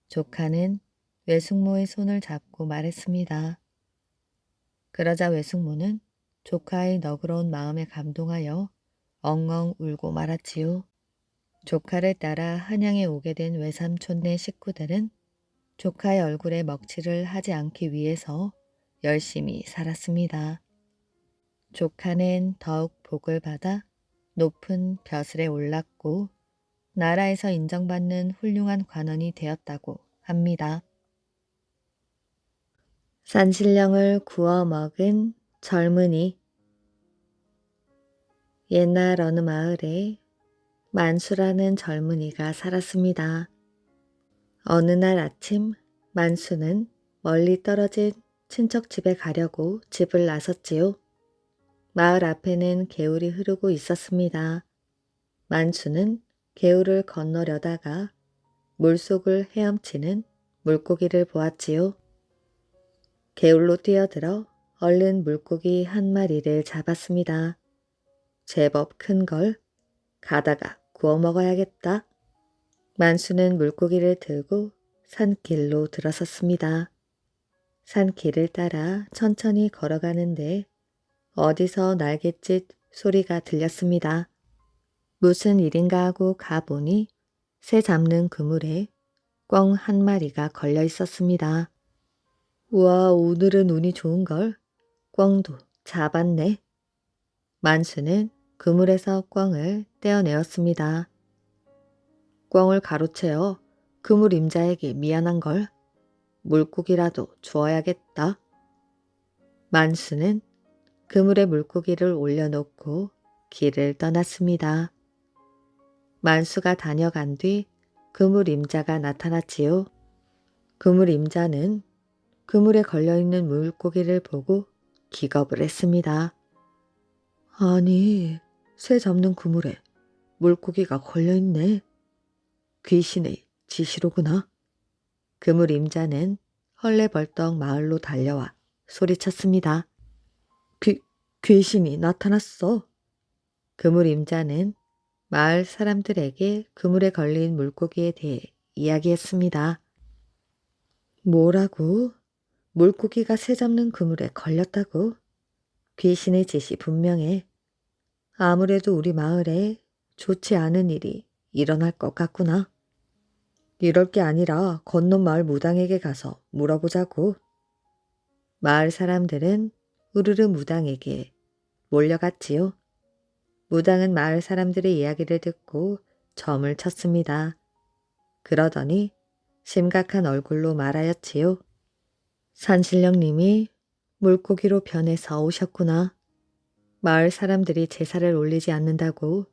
조카는 외숙모의 손을 잡고 말했습니다. 그러자 외숙모는 조카의 너그러운 마음에 감동하여 엉엉 울고 말았지요. 조카를 따라 한양에 오게 된 외삼촌네 식구들은 조카의 얼굴에 먹칠을 하지 않기 위해서 열심히 살았습니다. 조카는 더욱 복을 받아 높은 벼슬에 올랐고 나라에서 인정받는 훌륭한 관원이 되었다고 합니다. 산신령을 구워 먹은 젊은이. 옛날 어느 마을에 만수라는 젊은이가 살았습니다. 어느 날 아침 만수는 멀리 떨어진 친척 집에 가려고 집을 나섰지요. 마을 앞에는 개울이 흐르고 있었습니다. 만수는 개울을 건너려다가 물속을 헤엄치는 물고기를 보았지요. 개울로 뛰어들어 얼른 물고기 한 마리를 잡았습니다. 제법 큰 걸 가다가 구워 먹어야겠다. 만수는 물고기를 들고 산길로 들어섰습니다. 산길을 따라 천천히 걸어가는데 어디서 날갯짓 소리가 들렸습니다. 무슨 일인가 하고 가보니 새 잡는 그물에 꿩 한 마리가 걸려 있었습니다. 우와, 오늘은 운이 좋은걸. 꿩도 잡았네. 만수는 그물에서 꿩을 떼어내었습니다. 꿩을 가로채어 그물 임자에게 미안한걸. 물고기라도 주어야겠다. 만수는 그물에 물고기를 올려놓고 길을 떠났습니다. 만수가 다녀간 뒤 그물 임자가 나타났지요. 그물 임자는 그물에 걸려있는 물고기를 보고 기겁을 했습니다. 아니, 새 잡는 그물에 물고기가 걸려있네. 귀신의 지시로구나. 그물 임자는 헐레벌떡 마을로 달려와 소리쳤습니다. 귀신이 나타났어. 그물 임자는 마을 사람들에게 그물에 걸린 물고기에 대해 이야기했습니다. 뭐라고? 물고기가 새 잡는 그물에 걸렸다고? 귀신의 짓이 분명해. 아무래도 우리 마을에 좋지 않은 일이 일어날 것 같구나. 이럴 게 아니라 건넌 마을 무당에게 가서 물어보자고. 마을 사람들은 우르르 무당에게 몰려갔지요. 무당은 마을 사람들의 이야기를 듣고 점을 쳤습니다. 그러더니 심각한 얼굴로 말하였지요. 산신령님이 물고기로 변해서 오셨구나. 마을 사람들이 제사를 올리지 않는다고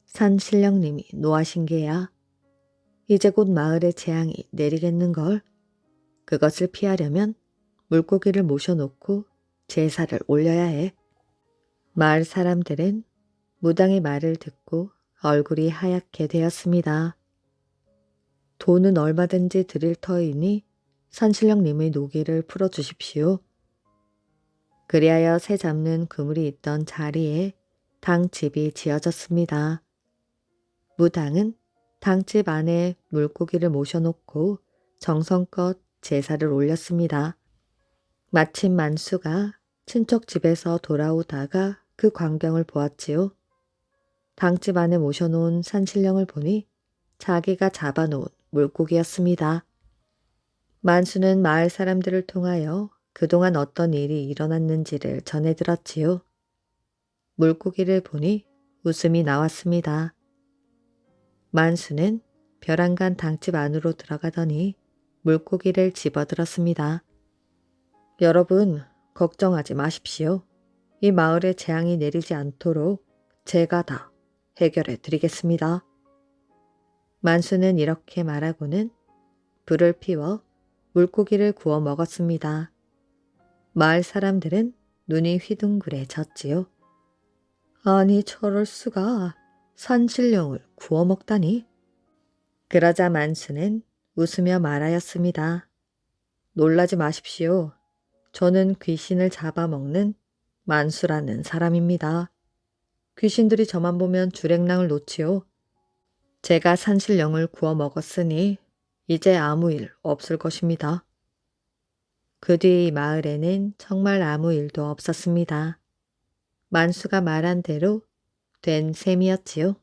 산신령님이 노하신 게야. 이제 곧 마을에 재앙이 내리겠는걸. 그것을 피하려면 물고기를 모셔놓고 제사를 올려야 해. 마을 사람들은 무당의 말을 듣고 얼굴이 하얗게 되었습니다. 돈은 얼마든지 드릴 터이니 산신령님의 노기를 풀어주십시오. 그리하여 새 잡는 그물이 있던 자리에 당집이 지어졌습니다. 무당은 당집 안에 물고기를 모셔놓고 정성껏 제사를 올렸습니다. 마침 만수가 친척 집에서 돌아오다가 그 광경을 보았지요. 당집 안에 모셔놓은 산신령을 보니 자기가 잡아놓은 물고기였습니다. 만수는 마을 사람들을 통하여 그동안 어떤 일이 일어났는지를 전해 들었지요. 물고기를 보니 웃음이 나왔습니다. 만수는 벼랑간 당집 안으로 들어가더니 물고기를 집어들었습니다. 여러분, 걱정하지 마십시오. 이 마을에 재앙이 내리지 않도록 제가 다 해결해 드리겠습니다. 만수는 이렇게 말하고는 불을 피워 물고기를 구워 먹었습니다. 마을 사람들은 눈이 휘둥그레졌지요. 아니 저럴 수가 산신령을 구워 먹다니. 그러자 만수는 웃으며 말하였습니다. 놀라지 마십시오. 저는 귀신을 잡아먹는 만수라는 사람입니다. 귀신들이 저만 보면 주랭랑을 놓지요. 제가 산신령을 구워 먹었으니 이제 아무 일 없을 것입니다. 그 뒤 마을에는 정말 아무 일도 없었습니다. 만수가 말한 대로 된 셈이었지요.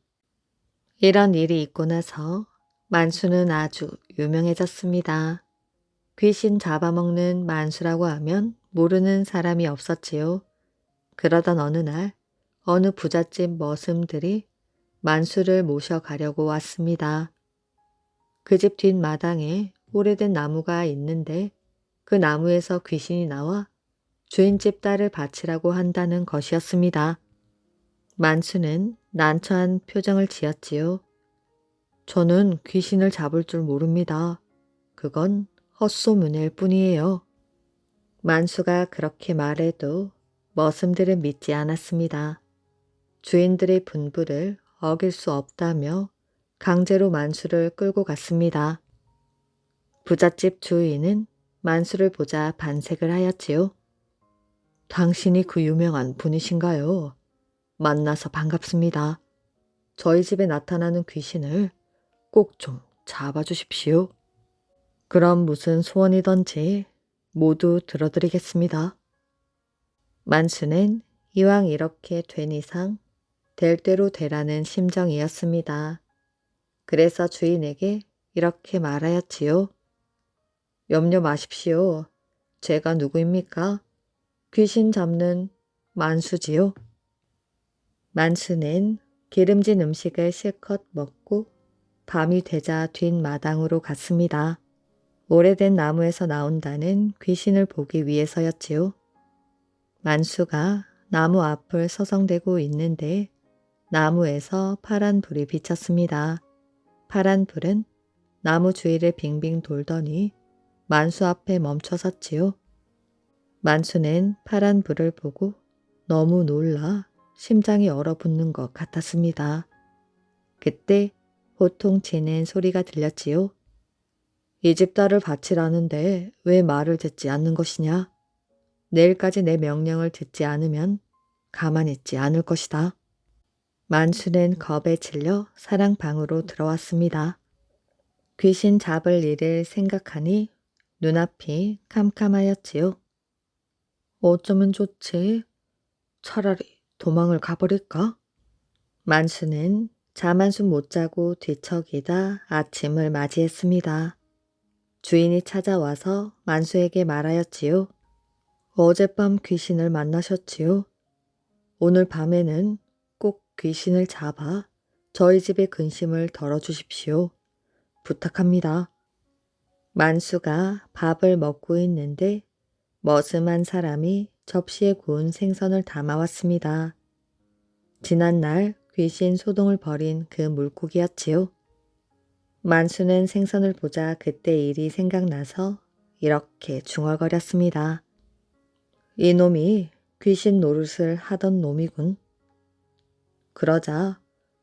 이런 일이 있고 나서 만수는 아주 유명해졌습니다. 귀신 잡아먹는 만수라고 하면 모르는 사람이 없었지요. 그러던 어느 날 어느 부잣집 머슴들이 만수를 모셔가려고 왔습니다. 그 집 뒷마당에 오래된 나무가 있는데 그 나무에서 귀신이 나와 주인집 딸을 바치라고 한다는 것이었습니다. 만수는 난처한 표정을 지었지요. 저는 귀신을 잡을 줄 모릅니다. 그건 헛소문일 뿐이에요. 만수가 그렇게 말해도 머슴들은 믿지 않았습니다. 주인들의 분부를 어길 수 없다며 강제로 만수를 끌고 갔습니다. 부잣집 주인은 만수를 보자 반색을 하였지요. 당신이 그 유명한 분이신가요? 만나서 반갑습니다. 저희 집에 나타나는 귀신을 꼭 좀 잡아주십시오. 그럼 무슨 소원이든지 모두 들어드리겠습니다. 만수는 이왕 이렇게 된 이상 될 대로 되라는 심정이었습니다. 그래서 주인에게 이렇게 말하였지요. 염려 마십시오. 제가 누구입니까? 귀신 잡는 만수지요. 만수는 기름진 음식을 실컷 먹고 밤이 되자 뒷마당으로 갔습니다. 오래된 나무에서 나온다는 귀신을 보기 위해서였지요. 만수가 나무 앞을 서성대고 있는데 나무에서 파란 불이 비쳤습니다. 파란 불은 나무 주위를 빙빙 돌더니 만수 앞에 멈춰 섰지요. 만수는 파란 불을 보고 너무 놀라 심장이 얼어붙는 것 같았습니다. 그때 호통치는 소리가 들렸지요. 이 집 딸을 바치라는데 왜 말을 듣지 않는 것이냐? 내일까지 내 명령을 듣지 않으면 가만히 있지 않을 것이다. 만수는 겁에 질려 사랑방으로 들어왔습니다. 귀신 잡을 일을 생각하니 눈앞이 캄캄하였지요. 어쩌면 좋지? 차라리 도망을 가버릴까? 만수는 잠 한숨 못 자고 뒤척이다 아침을 맞이했습니다. 주인이 찾아와서 만수에게 말하였지요. 어젯밤 귀신을 만나셨지요? 오늘 밤에는 꼭 귀신을 잡아 저희 집의 근심을 덜어주십시오. 부탁합니다. 만수가 밥을 먹고 있는데 머슴한 사람이 접시에 구운 생선을 담아왔습니다. 지난날 귀신 소동을 벌인 그 물고기였지요. 만수는 생선을 보자 그때 일이 생각나서 이렇게 중얼거렸습니다. 이놈이 귀신 노릇을 하던 놈이군. 그러자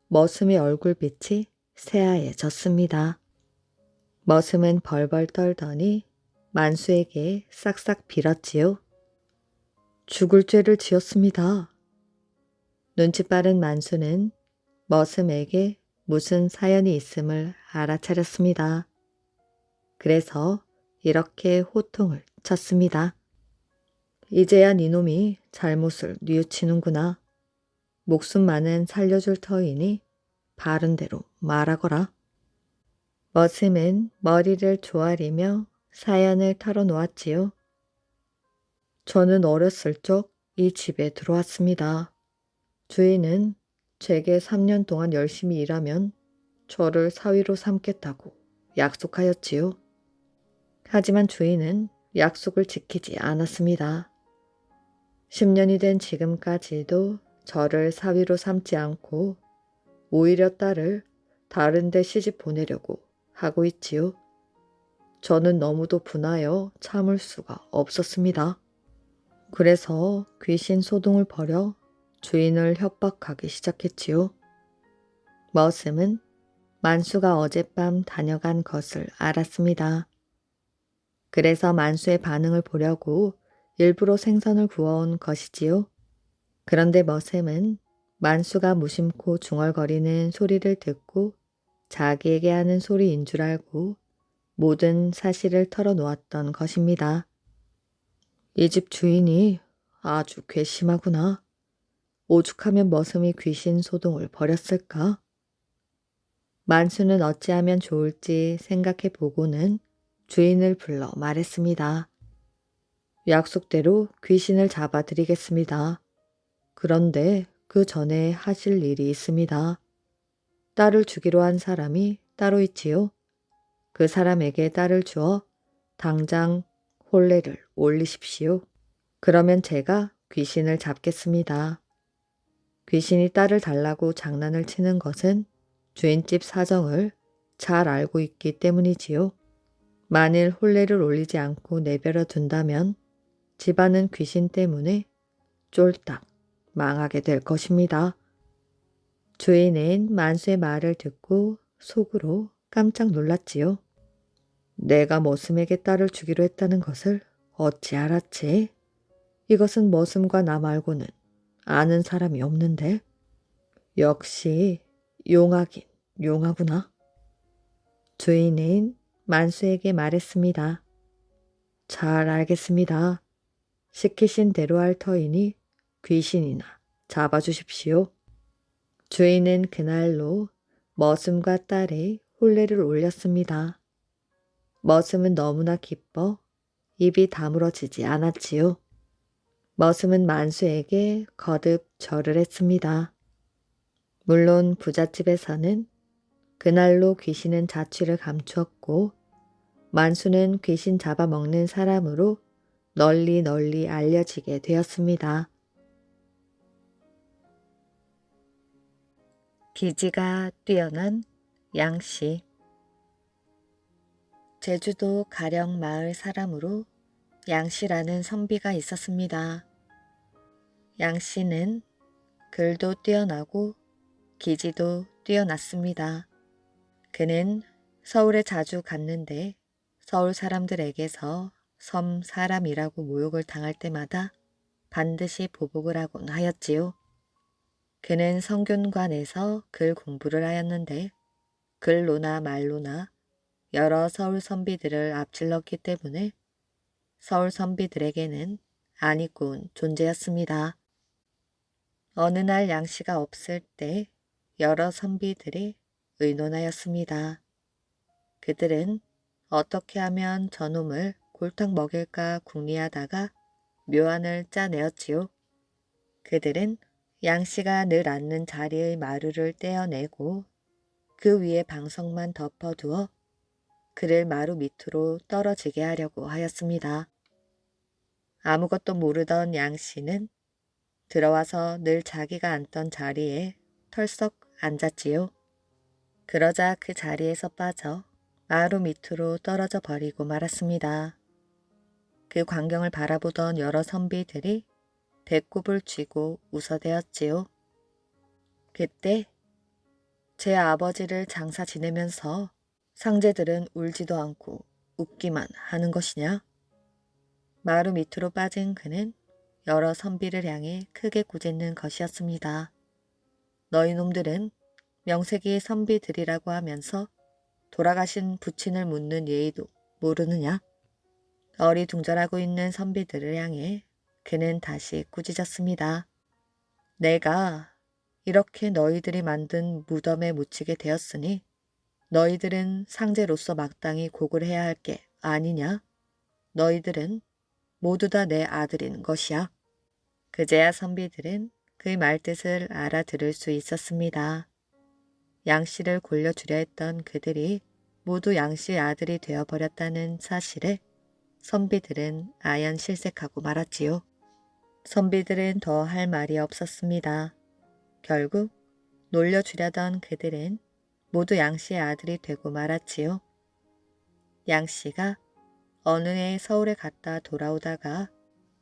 머슴의 얼굴빛이 새하얘졌습니다. 머슴은 벌벌 떨더니 만수에게 싹싹 빌었지요. 죽을 죄를 지었습니다. 눈치 빠른 만수는 머슴에게 무슨 사연이 있음을 알아차렸습니다. 그래서 이렇게 호통을 쳤습니다. 이제야 니놈이 잘못을 뉘우치는구나. 목숨만은 살려줄 터이니 바른 대로 말하거라. 머슴은 머리를 조아리며 사연을 털어놓았지요. 저는 어렸을 적 이 집에 들어왔습니다. 주인은 제게 3년 동안 열심히 일하면 저를 사위로 삼겠다고 약속하였지요. 하지만 주인은 약속을 지키지 않았습니다. 10년이 된 지금까지도 저를 사위로 삼지 않고 오히려 딸을 다른 데 시집 보내려고 하고 있지요. 저는 너무도 분하여 참을 수가 없었습니다. 그래서 귀신 소동을 벌여 주인을 협박하기 시작했지요. 머슴은 만수가 어젯밤 다녀간 것을 알았습니다. 그래서 만수의 반응을 보려고 일부러 생선을 구워온 것이지요. 그런데 머슴은 만수가 무심코 중얼거리는 소리를 듣고 자기에게 하는 소리인 줄 알고 모든 사실을 털어놓았던 것입니다. 이 집 주인이 아주 괘씸하구나. 오죽하면 머슴이 귀신 소동을 벌였을까? 만수는 어찌하면 좋을지 생각해 보고는 주인을 불러 말했습니다. 약속대로 귀신을 잡아드리겠습니다. 그런데 그 전에 하실 일이 있습니다. 딸을 주기로 한 사람이 따로 있지요. 그 사람에게 딸을 주어 당장 혼례를 올리십시오. 그러면 제가 귀신을 잡겠습니다. 귀신이 딸을 달라고 장난을 치는 것은 주인집 사정을 잘 알고 있기 때문이지요. 만일 혼례를 올리지 않고 내버려 둔다면 집안은 귀신 때문에 쫄딱 망하게 될 것입니다. 주인은 만수의 말을 듣고 속으로 깜짝 놀랐지요. 내가 머슴에게 딸을 주기로 했다는 것을 어찌 알았지? 이것은 머슴과 나 말고는 아는 사람이 없는데. 역시 용하긴 용하구나. 주인은 만수에게 말했습니다. 잘 알겠습니다. 시키신 대로 할 터이니 귀신이나 잡아주십시오. 주인은 그날로 머슴과 딸의 혼례를 올렸습니다. 머슴은 너무나 기뻐 입이 다물어지지 않았지요. 머슴은 만수에게 거듭 절을 했습니다. 물론 부잣집에서는 그날로 귀신은 자취를 감추었고 만수는 귀신 잡아먹는 사람으로 널리 널리 알려지게 되었습니다. 기지가 뛰어난 양씨. 제주도 가령 마을 사람으로 양씨라는 선비가 있었습니다. 양씨는 글도 뛰어나고 기지도 뛰어났습니다. 그는 서울에 자주 갔는데 서울 사람들에게서 섬 사람이라고 모욕을 당할 때마다 반드시 보복을 하곤 하였지요. 그는 성균관에서 글 공부를 하였는데 글로나 말로나 여러 서울 선비들을 앞질렀기 때문에 서울 선비들에게는 안 입고 온 존재였습니다. 어느 날 양씨가 없을 때 여러 선비들이 의논하였습니다. 그들은 어떻게 하면 저놈을 골탕 먹일까 궁리하다가 묘안을 짜내었지요. 그들은 양씨가 늘 앉는 자리의 마루를 떼어내고 그 위에 방석만 덮어두어 그를 마루 밑으로 떨어지게 하려고 하였습니다. 아무것도 모르던 양씨는 들어와서 늘 자기가 앉던 자리에 털썩 앉았지요. 그러자 그 자리에서 빠져 마루 밑으로 떨어져 버리고 말았습니다. 그 광경을 바라보던 여러 선비들이 배꼽을 쥐고 웃어대었지요. 그때 제 아버지를 장사 지내면서 상제들은 울지도 않고 웃기만 하는 것이냐? 마루 밑으로 빠진 그는 여러 선비를 향해 크게 꾸짖는 것이었습니다. 너희 놈들은 명색이 선비들이라고 하면서 돌아가신 부친을 묻는 예의도 모르느냐? 어리둥절하고 있는 선비들을 향해 그는 다시 꾸짖었습니다. 내가 이렇게 너희들이 만든 무덤에 묻히게 되었으니 너희들은 상제로서 마땅히 곡을 해야 할 게 아니냐? 너희들은 모두 다 내 아들인 것이야. 그제야 선비들은 그 말뜻을 알아들을 수 있었습니다. 양씨를 골려주려 했던 그들이 모두 양씨의 아들이 되어버렸다는 사실에 선비들은 아연 실색하고 말았지요. 선비들은 더 할 말이 없었습니다. 결국 놀려주려던 그들은 모두 양씨의 아들이 되고 말았지요. 양씨가 어느 해 서울에 갔다 돌아오다가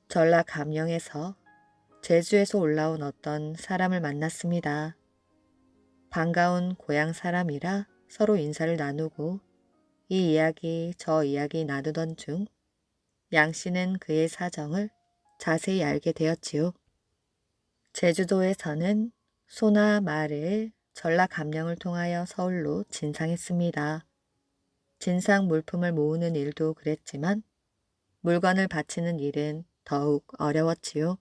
전라 감령에서 제주에서 올라온 어떤 사람을 만났습니다. 반가운 고향 사람이라 서로 인사를 나누고 이 이야기 저 이야기 나누던 중 양씨는 그의 사정을 자세히 알게 되었지요. 제주도에서는 소나 말을 전라 감령을 통하여 서울로 진상했습니다. 진상 물품을 모으는 일도 그랬지만 물건을 바치는 일은 더욱 어려웠지요.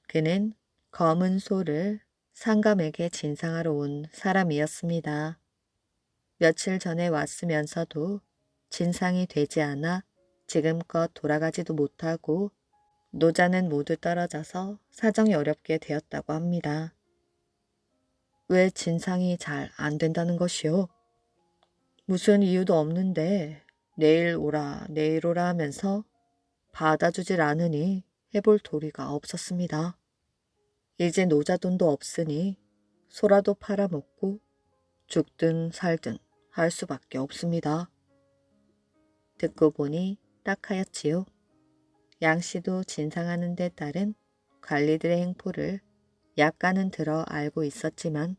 그는 검은 소를 상감에게 진상하러 온 사람이었습니다. 며칠 전에 왔으면서도 진상이 되지 않아 지금껏 돌아가지도 못하고 노자는 모두 떨어져서 사정이 어렵게 되었다고 합니다. 왜 진상이 잘 안 된다는 것이요? 무슨 이유도 없는데 내일 오라 내일 오라 하면서 받아주질 않으니 해볼 도리가 없었습니다. 이제 노자돈도 없으니 소라도 팔아먹고 죽든 살든 할 수밖에 없습니다. 듣고 보니 딱하였지요. 양씨도 진상하는 데 따른 관리들의 행포를 약간은 들어 알고 있었지만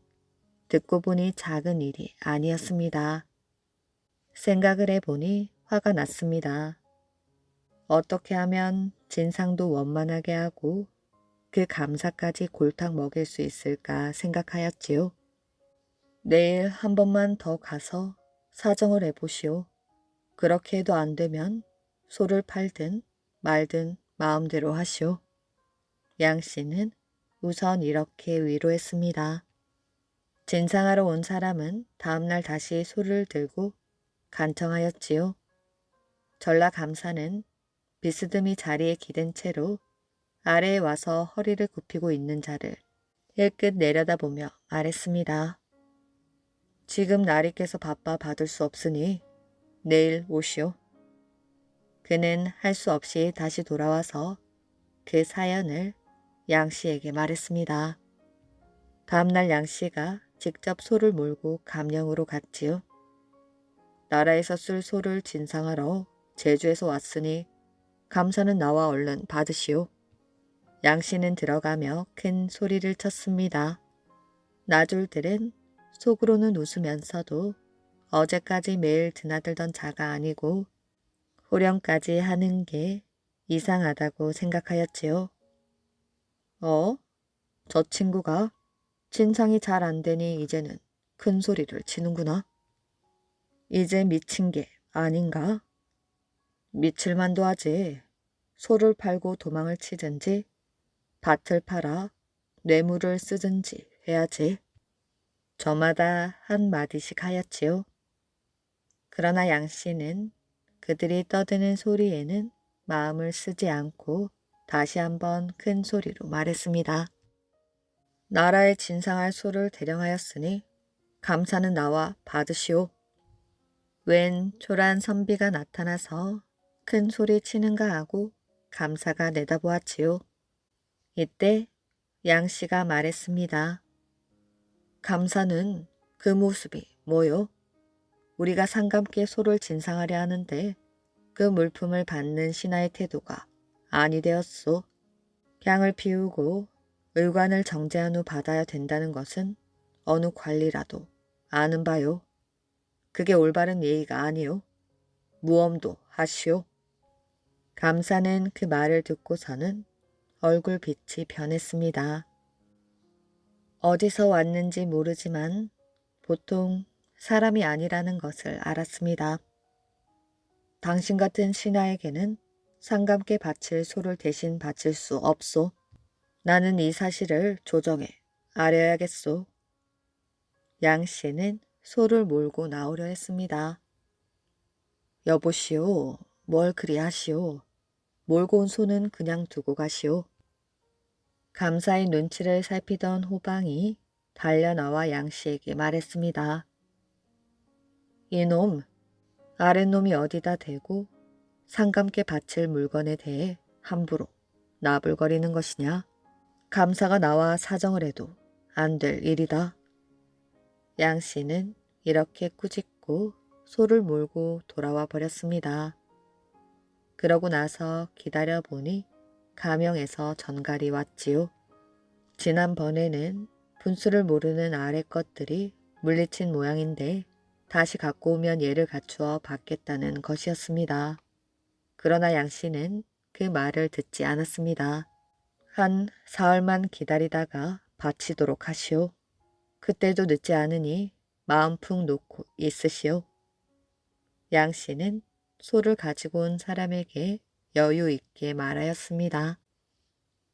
듣고 보니 작은 일이 아니었습니다. 생각을 해보니 화가 났습니다. 어떻게 하면 진상도 원만하게 하고 그 감사까지 골탕 먹일 수 있을까 생각하였지요. 내일 한 번만 더 가서 사정을 해보시오. 그렇게 해도 안 되면 소를 팔든 말든 마음대로 하시오. 양씨는 우선 이렇게 위로했습니다. 진상하러 온 사람은 다음날 다시 소를 들고 간청하였지요. 전라 감사는 비스듬히 자리에 기댄 채로 아래에 와서 허리를 굽히고 있는 자를 힐끗 내려다보며 말했습니다. 지금 나리께서 바빠 받을 수 없으니 내일 오시오. 그는 할 수 없이 다시 돌아와서 그 사연을 양씨에게 말했습니다. 다음날 양씨가 직접 소를 몰고 감령으로 갔지요. 나라에서 쓸 소를 진상하러 제주에서 왔으니 감사는 나와 얼른 받으시오. 양씨는 들어가며 큰 소리를 쳤습니다. 나졸들은 속으로는 웃으면서도 어제까지 매일 드나들던 자가 아니고 호령까지 하는 게 이상하다고 생각하였지요. 저 친구가 진상이 잘 안 되니 이제는 큰 소리를 치는구나. 이제 미친 게 아닌가? 미칠 만도 하지. 소를 팔고 도망을 치든지 밭을 팔아 뇌물을 쓰든지 해야지. 저마다 한 마디씩 하였지요. 그러나 양 씨는 그들이 떠드는 소리에는 마음을 쓰지 않고 다시 한번 큰 소리로 말했습니다. 나라에 진상할 소를 대령하였으니 감사는 나와 받으시오. 웬 초란 선비가 나타나서 큰 소리 치는가 하고 감사가 내다보았지요. 이때 양 씨가 말했습니다. 감사는 그 모습이 뭐요? 우리가 상감께 소를 진상하려 하는데 그 물품을 받는 신하의 태도가 아니 되었소. 향을 피우고 의관을 정제한 후 받아야 된다는 것은 어느 관리라도 아는 바요. 그게 올바른 예의가 아니요. 무엄도 하시오. 감사는 그 말을 듣고서는 얼굴빛이 변했습니다. 어디서 왔는지 모르지만 보통 사람이 아니라는 것을 알았습니다. 당신 같은 신하에게는 상감께 바칠 소를 대신 바칠 수 없소. 나는 이 사실을 조정해 아려야겠소. 양 씨는 소를 몰고 나오려 했습니다. 여보시오, 뭘 그리 하시오. 몰고 온 소는 그냥 두고 가시오. 감사의 눈치를 살피던 호방이 달려나와 양 씨에게 말했습니다. 이놈, 아랫놈이 어디다 대고 상감께 바칠 물건에 대해 함부로 나불거리는 것이냐? 감사가 나와 사정을 해도 안 될 일이다. 양 씨는 이렇게 꾸짖고 소를 몰고 돌아와 버렸습니다. 그러고 나서 기다려보니 가명에서 전갈이 왔지요. 지난번에는 분수를 모르는 아래 것들이 물리친 모양인데 다시 갖고 오면 얘를 갖추어 받겠다는 것이었습니다. 그러나 양 씨는 그 말을 듣지 않았습니다. 한 사흘만 기다리다가 바치도록 하시오. 그때도 늦지 않으니 마음 푹 놓고 있으시오. 양 씨는 소를 가지고 온 사람에게 여유 있게 말하였습니다.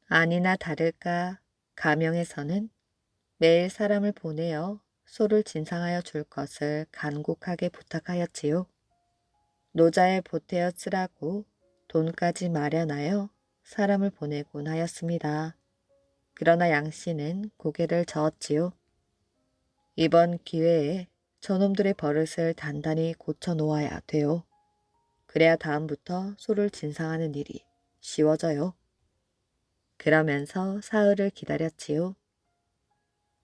아니나 다를까 가명에서는 매일 사람을 보내어 소를 진상하여 줄 것을 간곡하게 부탁하였지요. 노자에 보태어 쓰라고 돈까지 마련하여 사람을 보내곤 하였습니다. 그러나 양 씨는 고개를 저었지요. 이번 기회에 저놈들의 버릇을 단단히 고쳐놓아야 돼요. 그래야 다음부터 소를 진상하는 일이 쉬워져요. 그러면서 사흘을 기다렸지요.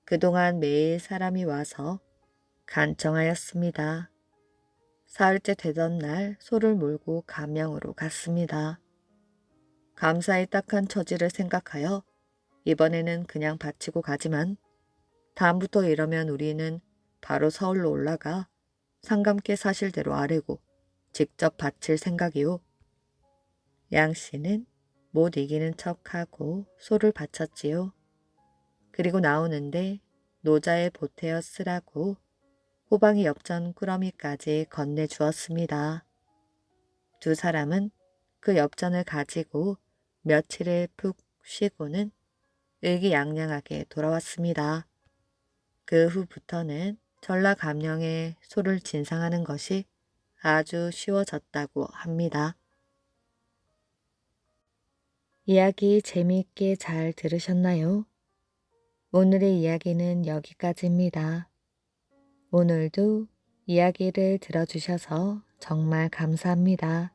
그동안 매일 사람이 와서 간청하였습니다. 사흘째 되던 날 소를 몰고 가명으로 갔습니다. 감사의 딱한 처지를 생각하여 이번에는 그냥 바치고 가지만 다음부터 이러면 우리는 바로 서울로 올라가 상감께 사실대로 아뢰고 직접 바칠 생각이요. 양 씨는 못 이기는 척하고 소를 바쳤지요. 그리고 나오는데 노자에 보태어 쓰라고 호방이 엽전 꾸러미까지 건네주었습니다. 두 사람은 그 엽전을 가지고 며칠을 푹 쉬고는 의기양양하게 돌아왔습니다. 그 후부터는 전라감령에 소를 진상하는 것이 아주 쉬워졌다고 합니다. 이야기 재미있게 잘 들으셨나요? 오늘의 이야기는 여기까지입니다. 오늘도 이야기를 들어주셔서 정말 감사합니다.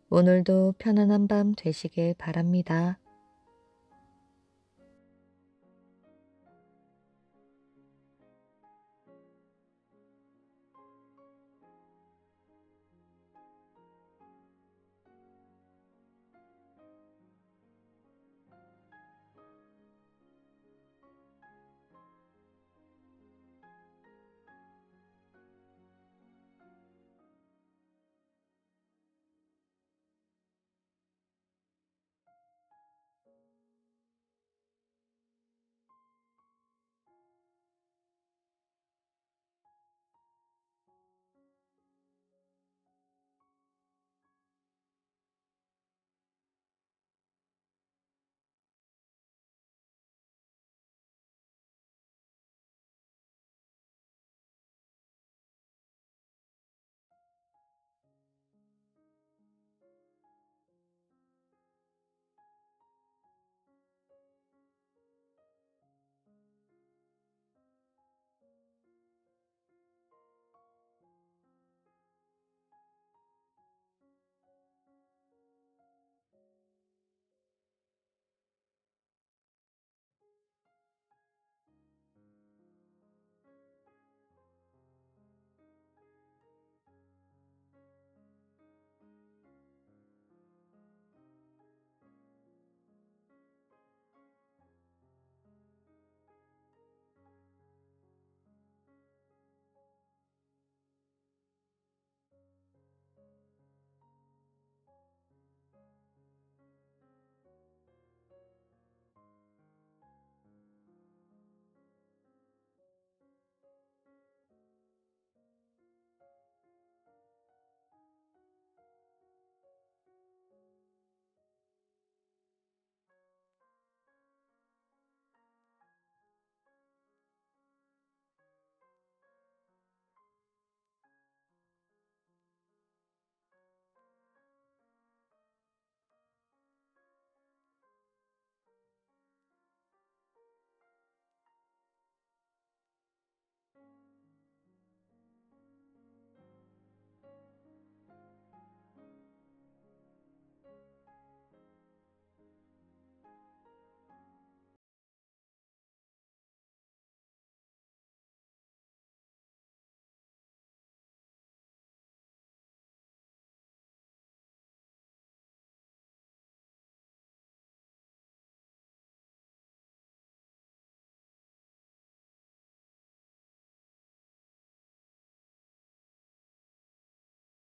오늘도 편안한 밤 되시길 바랍니다.